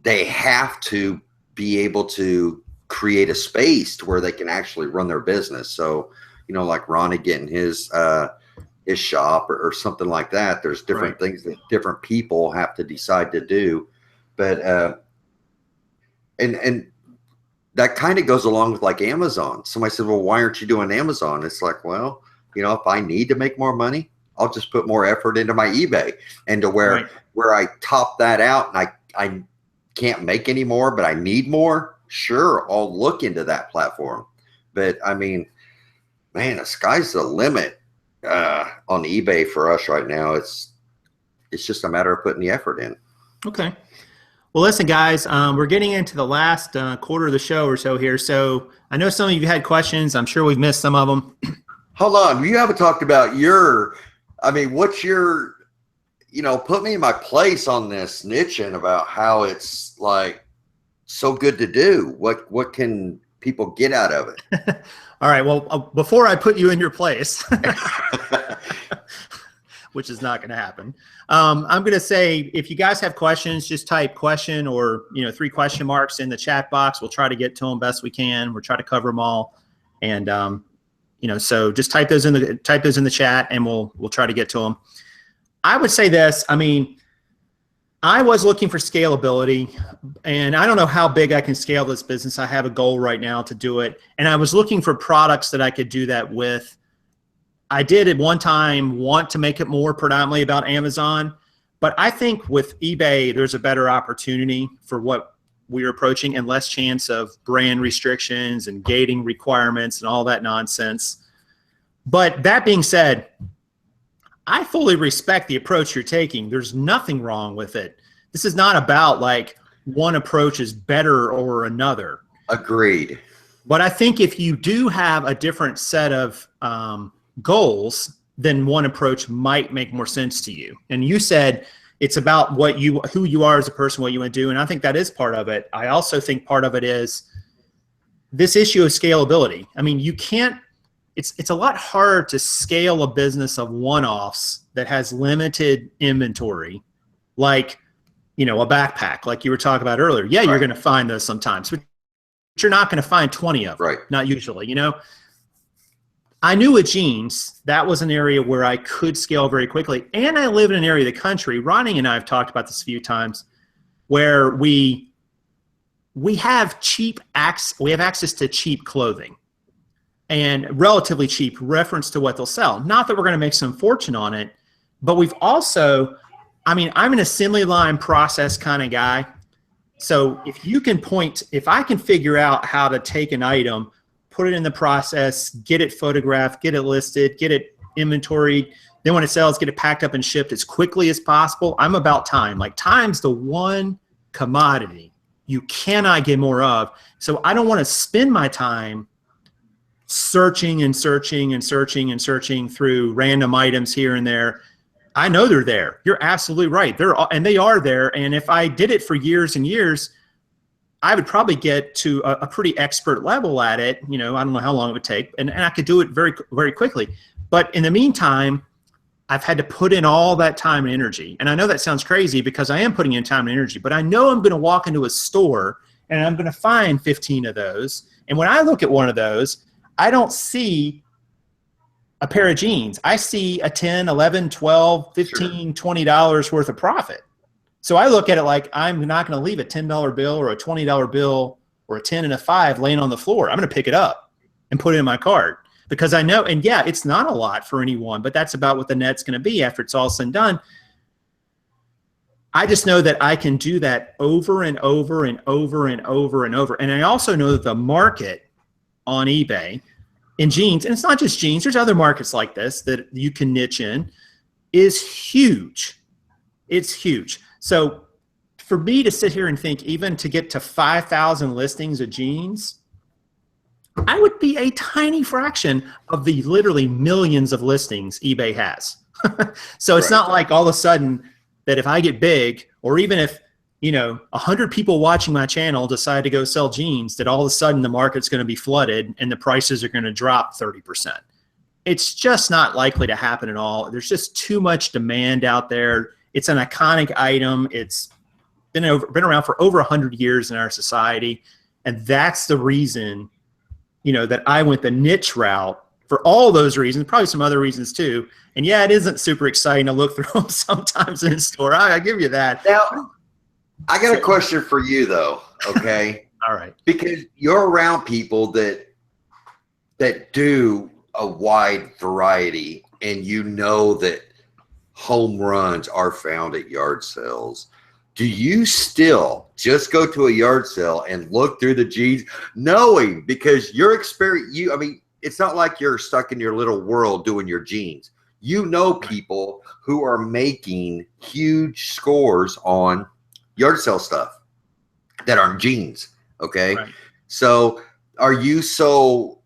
S2: have to be able to create a space to where they can actually run their business. So, like Ronnie getting his shop or something like that. There's different things that different people have to decide to do. But, and that kind of goes along with like Amazon. Somebody said, well, why aren't you doing Amazon? It's like, well, if I need to make more money, I'll just put more effort into my eBay, and to where I top that out and I can't make any more, but I need more. Sure, I'll look into that platform. But I mean, man, the sky's the limit on eBay for us right now. It's just a matter of putting the effort in.
S1: Okay. Well, listen, guys, we're getting into the last quarter of the show or so here. So I know some of you had questions. I'm sure we've missed some of them.
S2: Hold on. You haven't talked about what's your, put me in my place on this niching about how it's like so good to do. What can people get out of it?
S1: All right. Well, before I put you in your place, which is not going to happen, I'm going to say, if you guys have questions, just type question or 3 question marks in the chat box. We'll try to get to them best we can. We'll try to cover them all, and so just type those in the chat, and we'll try to get to them. I would say this. I mean, I was looking for scalability, and I don't know how big I can scale this business. I have a goal right now to do it, and I was looking for products that I could do that with. I did at one time want to make it more predominantly about Amazon, but I think with eBay, there's a better opportunity for what we're approaching and less chance of brand restrictions and gating requirements and all that nonsense. But that being said, I fully respect the approach you're taking. There's nothing wrong with it. This is not about like one approach is better or another.
S2: Agreed.
S1: But I think if you do have a different set of goals, then one approach might make more sense to you. And you said it's about who you are as a person, what you want to do. And I think that is part of it. I also think part of it is this issue of scalability. I mean, you can't, it's a lot harder to scale a business of one-offs that has limited inventory, like, a backpack, like you were talking about earlier. Yeah,
S2: Right.
S1: You're going to find those sometimes, but you're not going to find 20 of them.
S2: Right.
S1: Not usually, I knew with jeans, that was an area where I could scale very quickly. And I live in an area of the country, Ronnie and I have talked about this a few times, where we have access to cheap clothing and relatively cheap reference to what they'll sell. Not that we're going to make some fortune on it, but we've also, I'm an assembly line process kind of guy. So if I can figure out how to take an item, put it in the process, get it photographed, get it listed, get it inventoried, then when it sells, get it packed up and shipped as quickly as possible. I'm about time. Like, time's the one commodity you cannot get more of. So I don't want to spend my time searching and searching and searching and searching through random items here and there. I know they're there. You're absolutely right. They are there. And if I did it for years and years, I would probably get to a pretty expert level at it. I don't know how long it would take, and I could do it very, very quickly. But in the meantime, I've had to put in all that time and energy. And I know that sounds crazy because I am putting in time and energy, but I know I'm going to walk into a store and I'm going to find 15 of those. And when I look at one of those, I don't see a pair of jeans. I see a 10, 11, 12, 15, $20 worth of profit. So I look at it like I'm not going to leave a $10 bill or a $20 bill or a 10 and a 5 laying on the floor. I'm going to pick it up and put it in my cart because I know, and yeah, it's not a lot for anyone, but that's about what the net's going to be after it's all said and done. I just know that I can do that over and over and over and over and over. And I also know that the market on eBay in jeans, and it's not just jeans, there's other markets like this that you can niche in, is huge. It's huge. So for me to sit here and think even to get to 5,000 listings of jeans, I would be a tiny fraction of the literally millions of listings eBay has. So it's not like all of a sudden that if I get big, or even if 100 people watching my channel decide to go sell jeans, that all of a sudden the market's going to be flooded and the prices are going to drop 30%. It's just not likely to happen at all. There's just too much demand out there. It's an iconic item. It's been around for over 100 years in our society. And that's the reason, that I went the niche route for all those reasons, probably some other reasons too. And yeah, it isn't super exciting to look through them sometimes in a store. I give you that.
S2: Now, I got a question for you though, okay?
S1: All right.
S2: Because you're around people that do a wide variety, and that home runs are found at yard sales. Do you still just go to a yard sale and look through the jeans, knowing, because your experience, it's not like you're stuck in your little world doing your jeans. People who are making huge scores on yard sale stuff that aren't jeans. Okay. Right. So are you so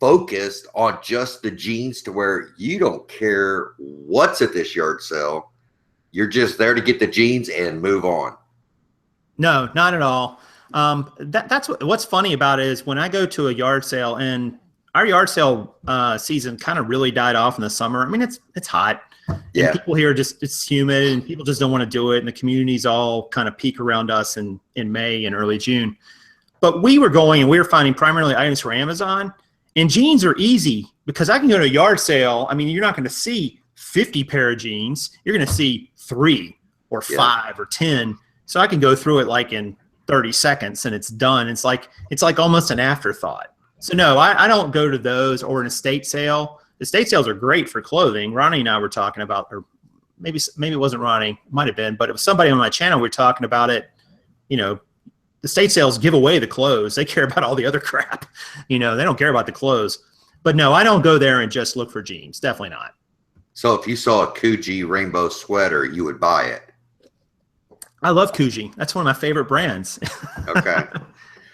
S2: focused on just the jeans to where you don't care what's at this yard sale? You're just there to get the jeans and move on.
S1: No, not at all. That's what's funny about it is when I go to a yard sale, and our yard sale season kind of really died off in the summer. It's hot. Yeah. And people here it's humid and people just don't want to do it. And the communities all kind of peak around us in May and early June. But we were finding primarily items for Amazon, and jeans are easy because I can go to a yard sale. You're not going to see 50 pair of jeans. You're going to see 3 or 5 or 10. So I can go through it in 30 seconds and it's done. It's like almost an afterthought. So no, I don't go to those, or an estate sale. estate sales are great for clothing. Ronnie and I were talking about, or maybe it wasn't Ronnie, might have been, but it was somebody on my channel. We were talking about it. You know, the estate sales give away the clothes. They care about all the other crap. You know, they don't care about the clothes. But no, I don't go there and just look for jeans. Definitely not.
S2: So if you saw a Coogee rainbow sweater, you would buy it.
S1: I love Coogee. That's one of my favorite brands.
S2: Okay.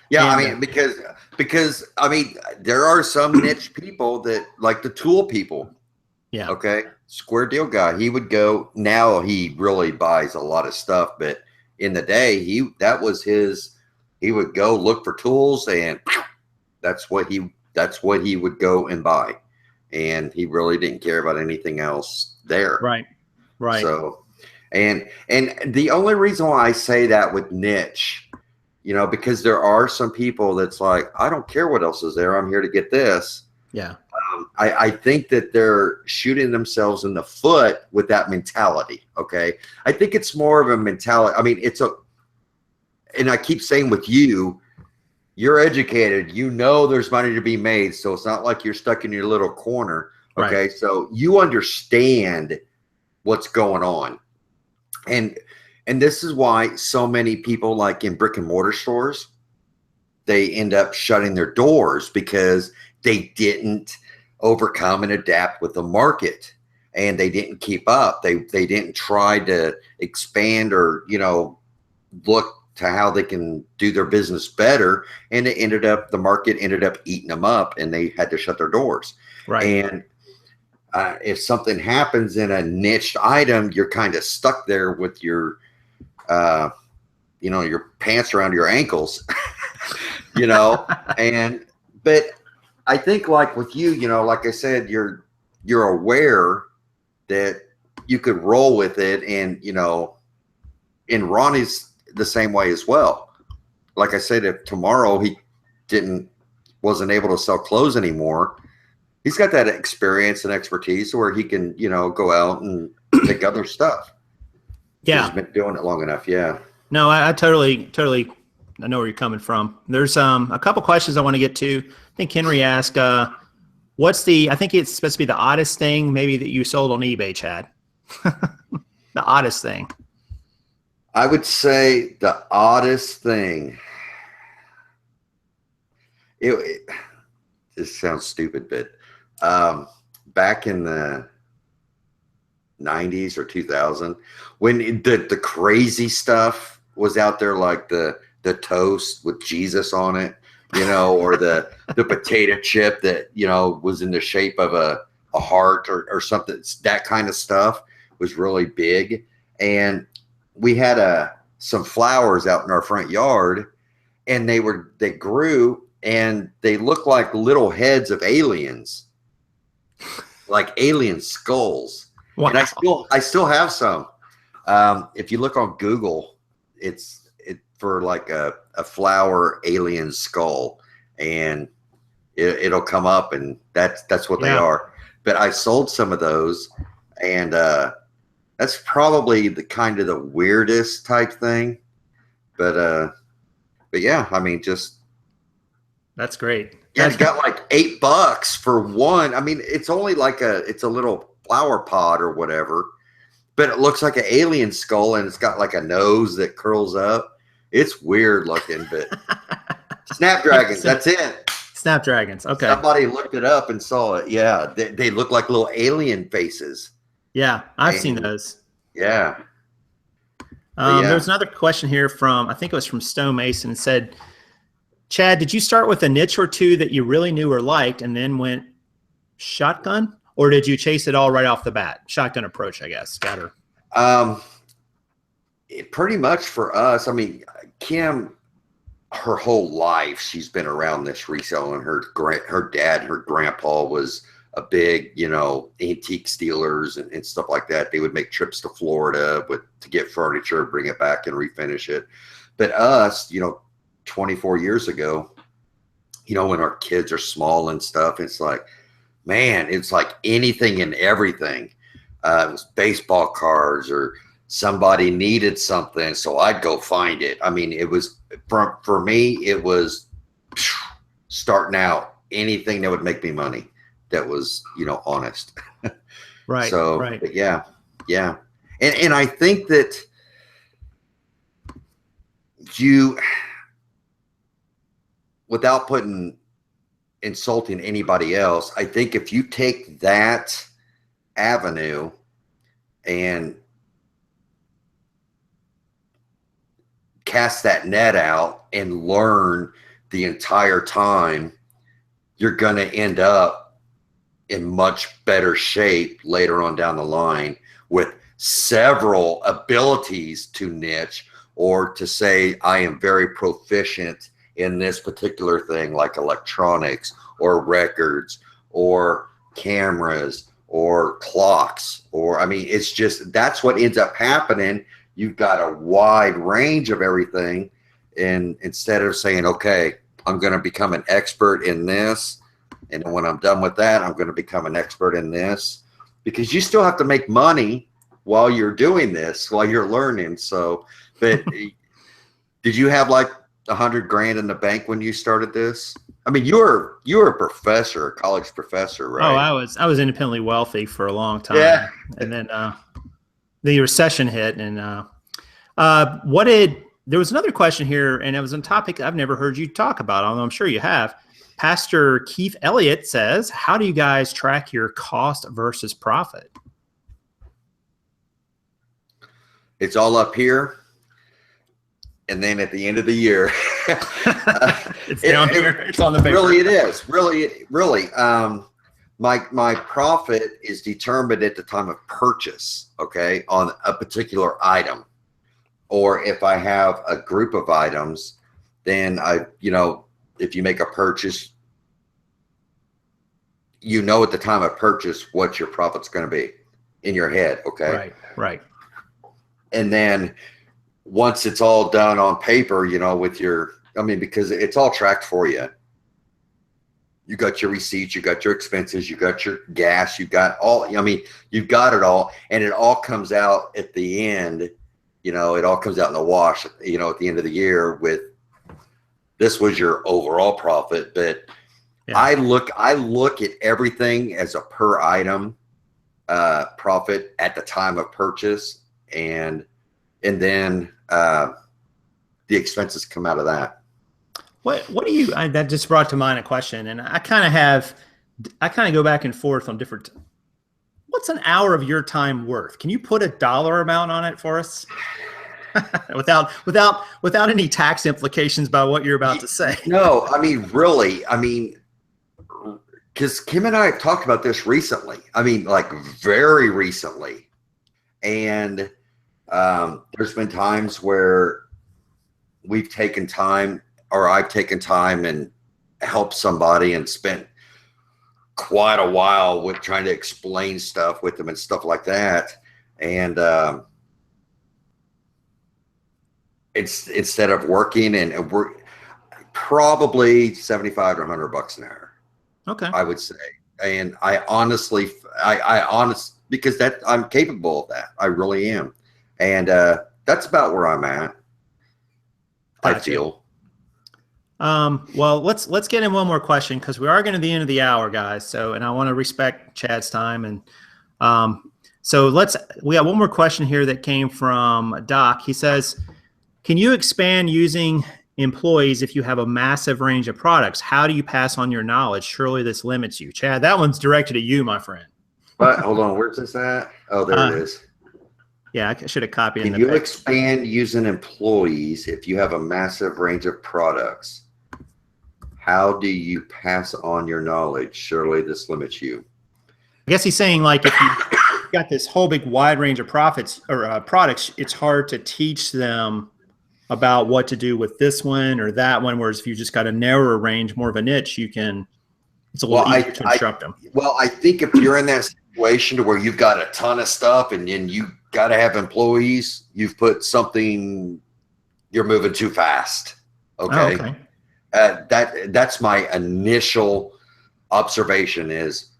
S2: Yeah,
S1: And,
S2: I mean, because I mean, there are some niche people that like the tool people.
S1: yeah.
S2: Okay. Square deal guy. He would go, now he really buys a lot of stuff, but in the day, he would go look for tools, and that's what he would go and buy. And he really didn't care about anything else there.
S1: Right. Right.
S2: So, and the only reason why I say that with niche, you know, because there are some people that's like, I don't care what else is there. I'm here to get this.
S1: Yeah.
S2: I think that they're shooting themselves in the foot with that mentality. Okay. I think it's more of a mentality. I mean, and I keep saying with you, you're educated, you know, there's money to be made. So it's not like you're stuck in your little corner. Okay.
S1: Right.
S2: So you understand what's going on. And this is why so many people, like in brick and mortar stores, they end up shutting their doors because they didn't overcome and adapt with the market, and they didn't keep up. They didn't try to expand or, you know, look to how they can do their business better. And the market ended up eating them up, and they had to shut their doors.
S1: Right.
S2: And if something happens in a niched item, you're kind of stuck there with your, you know, your pants around your ankles, you know, but I think like with you, you know, like I said, you're aware that you could roll with it. And, you know, and Ronnie's the same way as well. Like I said, if tomorrow he wasn't able to sell clothes anymore, he's got that experience and expertise where he can, you know, go out and pick other stuff.
S1: Yeah.
S2: He's been doing it long enough. Yeah.
S1: No, I totally, I know where you're coming from. There's a couple questions I want to get to. I think Henry asked, I think it's supposed to be the oddest thing maybe that you sold on eBay, Chad. The oddest thing.
S2: I would say the oddest thing. This sounds stupid, but back in the 90s or 2000, when the crazy stuff was out there, like the toast with Jesus on it, you know, or the potato chip that, you know, was in the shape of a heart or something. That kind of stuff was really big. And we had some flowers out in our front yard, and they grew, and they looked like little heads of aliens, like alien skulls.
S1: Wow.
S2: And I still have some. If you look on Google, it's for like a flower alien skull, and it'll come up, and that's what they are. But I sold some of those, and that's probably the kind of the weirdest type thing. But yeah, I mean, just.
S1: That's great.
S2: Yeah, it's got like $8 for one. I mean, it's only like it's a little flower pot or whatever, but it looks like an alien skull, and it's got like a nose that curls up. It's weird looking, but snapdragons, that's it.
S1: Snapdragons. Okay.
S2: Somebody looked it up and saw it. Yeah. They look like little alien faces.
S1: Yeah. I've seen those.
S2: Yeah.
S1: There's another question here from, I think it was from Stone Mason. It said, Chad, did you start with a niche or two that you really knew or liked and then went shotgun, or did you chase it all right off the bat? Shotgun approach, I guess. Got her.
S2: Pretty much for us. I mean, Kim, her whole life, she's been around this reselling. Her dad, her grandpa was a big, you know, antique dealers and stuff like that. They would make trips to Florida to get furniture, bring it back and refinish it. But us, you know, 24 years ago, you know, when our kids are small and stuff, it's like, man, it's like anything and everything. It was baseball cards, or somebody needed something, so I'd go find it. I mean, it was for me, it was starting out anything that would make me money. that was, you know, honest.
S1: Right.
S2: So,
S1: Right.
S2: but yeah. And I think that without insulting anybody else, I think if you take that avenue and cast that net out and learn the entire time, you're going to end up in much better shape later on down the line with several abilities to niche, or to say, I am very proficient in this particular thing, like electronics or records or cameras or clocks, or, I mean, it's just, that's what ends up happening. You've got a wide range of everything. And instead of saying, okay, I'm going to become an expert in this, and when I'm done with that, I'm going to become an expert in this, because you still have to make money while you're doing this, while you're learning. So, but did you have like $100 grand in the bank when you started this? I mean, you were a professor, a college professor, right?
S1: Oh, I was independently wealthy for a long time.
S2: Yeah.
S1: And then the recession hit, and there was another question here, and it was a topic I've never heard you talk about, although I'm sure you have. Pastor Keith Elliott says, how do you guys track your cost versus profit?
S2: It's all up here. And then at the end of the year,
S1: it's down here. It's on the paper.
S2: Really, it is. Really. My profit is determined at the time of purchase, okay, on a particular item. Or if I have a group of items, then if you make a purchase, you know at the time of purchase what your profit's going to be in your head, okay?
S1: Right.
S2: And then once it's all done on paper, because it's all tracked for you. You got your receipts, you got your expenses, you got your gas, you've got you've got it all, and it all comes out at the end. It all comes out in the wash, at the end of the year with, this was your overall profit. But yeah. I look at everything as a per item profit at the time of purchase, and then the expenses come out of that.
S1: What do you, that just brought to mind a question, and I kind of go back and forth on different, what's an hour of your time worth? Can you put a dollar amount on it for us? without any tax implications by what you're about to say.
S2: No, really, because Kim and I have talked about this recently. Like very recently. And there's been times where we've taken time, or I've taken time and helped somebody and spent quite a while with trying to explain stuff with them and stuff like that. And instead of working and we're probably 75 to $100 an hour.
S1: Okay.
S2: I would say. And I honestly, because I'm capable of that. I really am. And that's about where I'm at. Gotcha. I feel.
S1: Well, let's get in one more question, because we are going to the end of the hour, guys. So, and I want to respect Chad's time. And we got one more question here that came from Doc. He says, can you expand using employees if you have a massive range of products? How do you pass on your knowledge? Surely this limits you. Chad, that one's directed at you, my friend.
S2: But hold on, where's this at? Oh, there it is.
S1: Yeah, I should have copied it.
S2: Can you expand using employees if you have a massive range of products? How do you pass on your knowledge? Surely this limits you.
S1: I guess he's saying, like, if you've got this whole big wide range of products, it's hard to teach them about what to do with this one or that one. Whereas if you just got a narrower range, more of a niche, it's a little easier to instruct them.
S2: Well, I think if you're in that situation where you've got a ton of stuff and then you got to have employees, you've put something, you're moving too fast. Okay.
S1: Oh, okay.
S2: That's my initial observation is,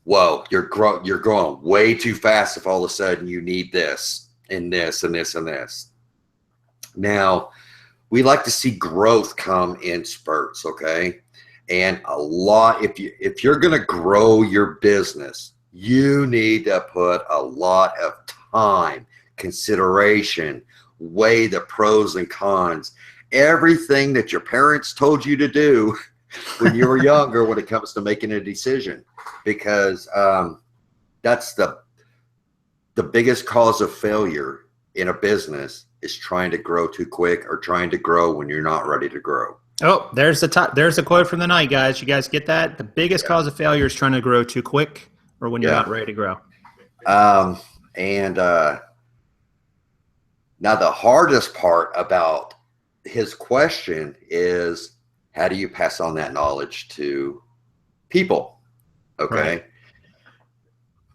S2: whoa, you're growing way too fast if all of a sudden you need this and this and this and this. Now, we like to see growth come in spurts, okay? And a lot, if you're going to grow your business, you need to put a lot of time, consideration, weigh the pros and cons, everything that your parents told you to do when you were younger when it comes to making a decision, because that's the biggest cause of failure in a business is trying to grow too quick or trying to grow when you're not ready to grow.
S1: Oh, there's a quote from the night, guys. You guys get that? The biggest cause of failure is trying to grow too quick or when you're not ready to grow.
S2: And now the hardest part about his question is, how do you pass on that knowledge to people? Okay.
S1: Right.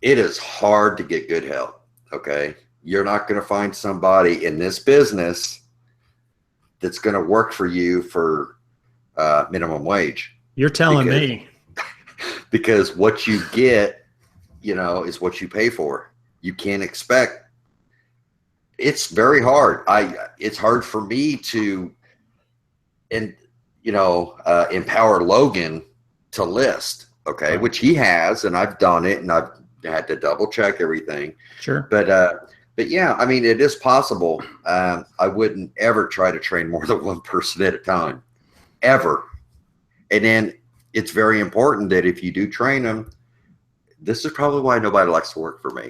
S2: It is hard to get good help. Okay. You're not going to find somebody in this business that's going to work for you for minimum wage.
S1: You're telling me.
S2: Because what you get, is what you pay for. You can't expect. It's very hard. It's hard for me to, empower Logan to list. Okay. Right. Which he has, and I've done it, and I've had to double check everything.
S1: Sure.
S2: But yeah, I mean, it is possible. I wouldn't ever try to train more than one person at a time, ever. And then it's very important that if you do train them, this is probably why nobody likes to work for me,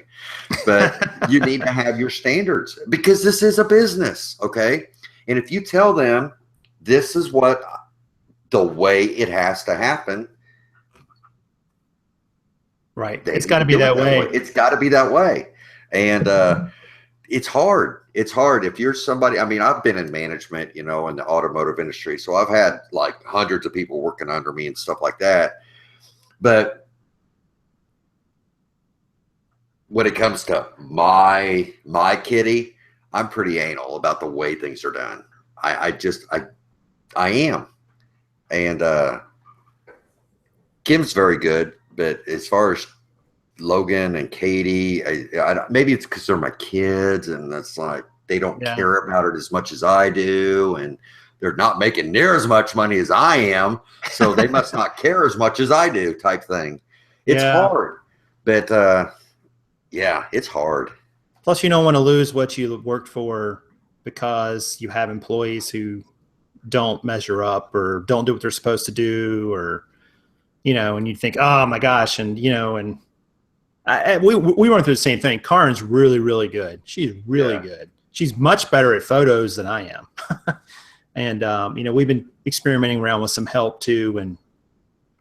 S2: but you need to have your standards, because this is a business. Okay. And if you tell them this is the way it has to happen.
S1: Right. It's got to be that way.
S2: It's got to be that way. And, it's hard. It's hard. If you're somebody, I mean, I've been in management, in the automotive industry. So I've had like hundreds of people working under me and stuff like that. But when it comes to my kitty, I'm pretty anal about the way things are done. I am. And Kim's very good, but as far as Logan and Katie, maybe it's because they're my kids, and that's like they don't care about it as much as I do, and they're not making near as much money as I am, so they must not care as much as I do, type thing. It's hard, but it's hard.
S1: Plus, you don't want to lose what you worked for because you have employees who don't measure up or don't do what they're supposed to do, or and you think, oh my gosh, and we went through the same thing. Karen's really, really good. She's really good. She's much better at photos than I am. And, we've been experimenting around with some help too. And,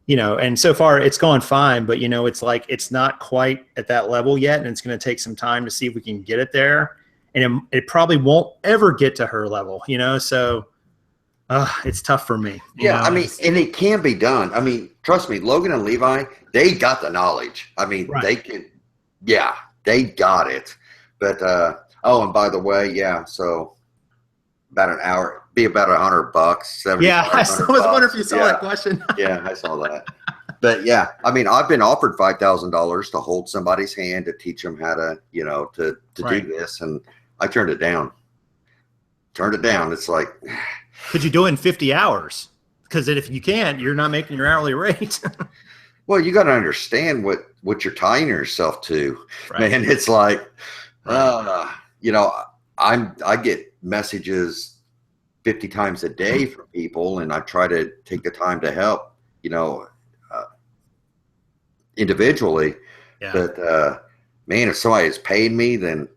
S1: and so far it's going fine, but it's like, it's not quite at that level yet. And it's going to take some time to see if we can get it there. And it probably won't ever get to her level, so it's tough for me.
S2: I mean, and it can be done. I mean, trust me, Logan and Levi, they got the knowledge. I mean, they can, they got it. But, and by the way, so about an hour, be about $100,
S1: Yeah, I was wondering if you saw that question.
S2: Yeah, I saw that. But I mean, I've been offered $5,000 to hold somebody's hand to teach them how to, to do this. And I turned it down. It's like,
S1: could you do it in 50 hours? Because if you can't, you're not making your hourly rate.
S2: Well, you got to understand what you're tying yourself to, man. It's like, I get messages 50 times a day from people, and I try to take the time to help, individually. Yeah. But man, if somebody has paid me, then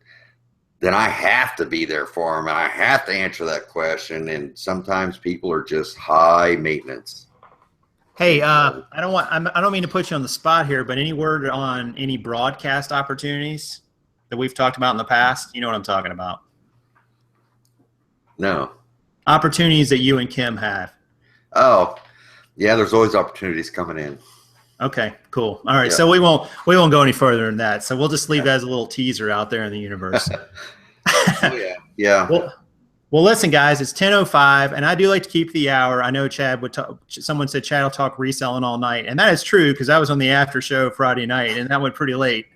S2: I have to be there for them, and I have to answer that question. And sometimes people are just high maintenance.
S1: Hey, I don't mean to put you on the spot here, but any word on any broadcast opportunities that we've talked about in the past? You know what I'm talking about?
S2: No.
S1: Opportunities that you and Kim have.
S2: Oh, yeah. There's always opportunities coming in. Okay,
S1: cool. All right, so we won't go any further than that. So we'll just leave that as a little teaser out there in the universe.
S2: Yeah.
S1: Well, listen, guys, it's 10:05, and I do like to keep the hour. I know Chad would talk. Someone said Chad will talk reselling all night, and that is true because I was on the after show Friday night, and that went pretty late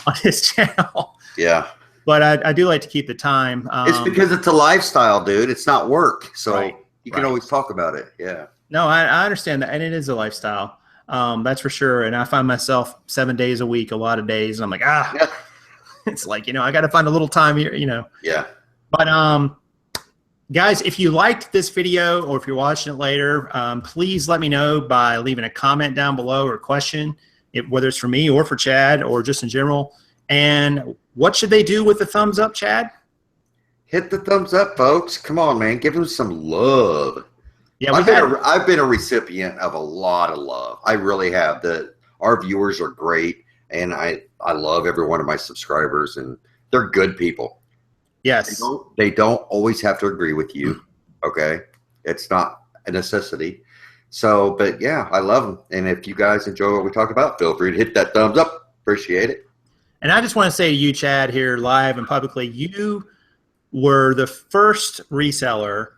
S1: on his channel.
S2: Yeah.
S1: But I do like to keep the time.
S2: It's because it's a lifestyle, dude. It's not work, so you can always talk about it. Yeah.
S1: No, I understand that, and it is a lifestyle. That's for sure. And I find myself 7 days a week, a lot of days, and I'm like,
S2: Yeah.
S1: it's like, I got to find a little time here,
S2: Yeah.
S1: But guys, if you liked this video or if you're watching it later, please let me know by leaving a comment down below or a question, whether it's for me or for Chad or just in general. And what should they do with the thumbs up, Chad?
S2: Hit the thumbs up, folks. Come on, man. Give them some love.
S1: Yeah,
S2: I've been a recipient of a lot of love. I really have. Our viewers are great, and I love every one of my subscribers, and they're good people.
S1: Yes.
S2: They don't always have to agree with you, okay? It's not a necessity. So, but yeah, I love them. And if you guys enjoy what we talk about, feel free to hit that thumbs up. Appreciate it.
S1: And I just want to say to you, Chad, here live and publicly, you were the first reseller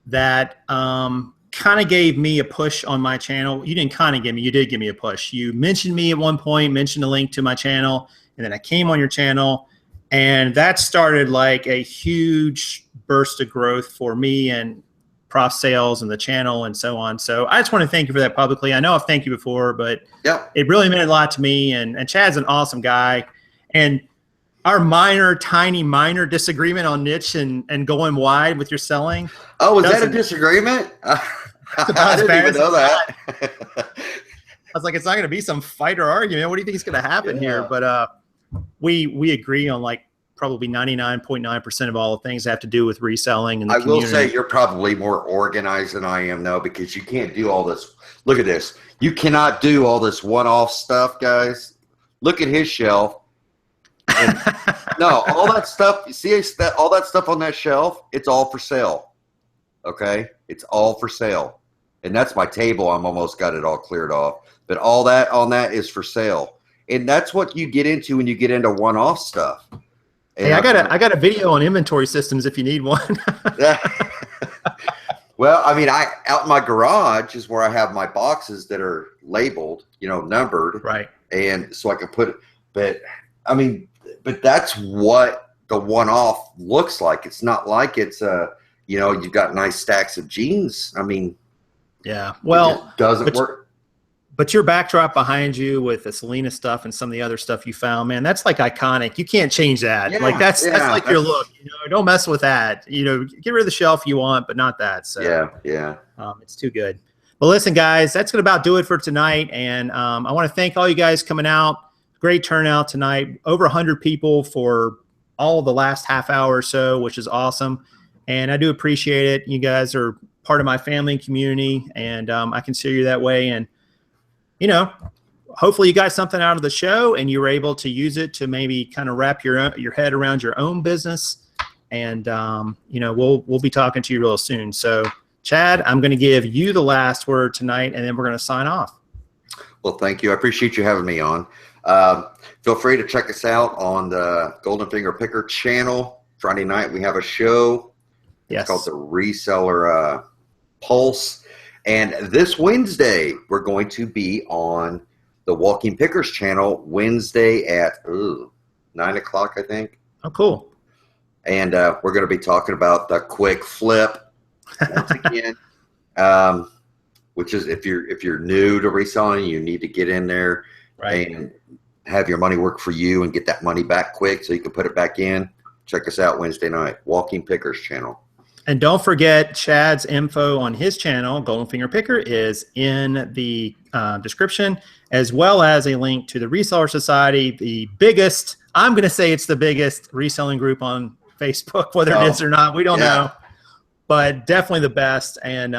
S1: that kind of gave me a push on my channel. You didn't kind of give me, you did give me a push. You mentioned me at one point, mentioned a link to my channel, and then I came on your channel, and that started like a huge burst of growth for me and Prof Sales and the channel and so on. So I just want to thank you for that publicly. I know I've thanked you before, but it really meant a lot to me, and Chad's an awesome guy. And our tiny minor disagreement on niche and going wide with your selling.
S2: Oh, was that a disagreement? I didn't even know that.
S1: I was like, it's not going to be some fight or argument. What do you think is going to happen here? But we agree on like probably 99.9% of all the things that have to do with reselling. And
S2: I will say you're probably more organized than I am, though, because you can't do all this. Look at this. You cannot do all this one-off stuff, guys. Look at his shelf. And, no, all that stuff. You see all that stuff on that shelf? It's all for sale. Okay, it's all for sale, and that's my table. I'm almost got it all cleared off, but all that on that is for sale, and that's what you get into when you get into one-off stuff. And
S1: hey, I got a video on inventory systems if you need one.
S2: Well, I mean, out in my garage is where I have my boxes that are labeled, numbered,
S1: right?
S2: And so I can put it. But I mean. But that's what the one-off looks like. It's not like it's you've got nice stacks of jeans. I mean,
S1: yeah. Well,
S2: it just doesn't work.
S1: But your backdrop behind you with the Selena stuff and some of the other stuff you found, man, that's like iconic. You can't change that.
S2: Yeah,
S1: like that's like your look. Don't mess with that. Get rid of the shelf you want, but not that. So
S2: yeah.
S1: It's too good. But listen, guys, that's gonna about do it for tonight. And I want to thank all you guys coming out. Great turnout tonight. Over 100 people for all of the last half hour or so, which is awesome. And I do appreciate it. You guys are part of my family and community, and I consider you that way. And, hopefully you got something out of the show and you were able to use it to maybe kind of wrap your head around your own business. And, we'll be talking to you real soon. So, Chad, I'm going to give you the last word tonight, and then we're going to sign off.
S2: Well, thank you. I appreciate you having me on. Feel free to check us out on the Golden Finger Picker channel. Friday night we have a show.
S1: Yes.
S2: It's called the Reseller Pulse. And this Wednesday we're going to be on the Walking Pickers channel Wednesday at 9 o'clock, I think.
S1: Oh, cool.
S2: And we're going to be talking about the quick flip once again. Which is if you're new to reselling, you need to get in there and have your money work for you and get that money back quick so you can put it back in. Check us out Wednesday night, Walking Pickers channel.
S1: And don't forget Chad's info on his channel, Golden Finger Picker, is in the description, as well as a link to the Reseller Society, the biggest, I'm going to say it's the biggest reselling group on Facebook, whether it is or not, we don't know, but definitely the best. And,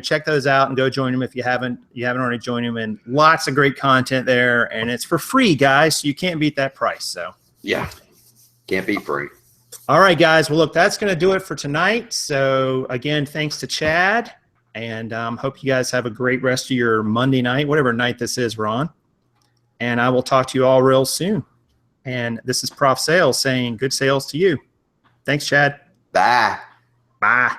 S1: check those out and go join them if you haven't already joined them. And lots of great content there, and it's for free, guys. So you can't beat that price. So
S2: yeah, can't beat free.
S1: All right, guys. Well, look, that's going to do it for tonight. So again, thanks to Chad, and hope you guys have a great rest of your Monday night, whatever night this is we're on. And I will talk to you all real soon. And this is Prof Sales saying good sales to you. Thanks, Chad.
S2: Bye.
S1: Bye.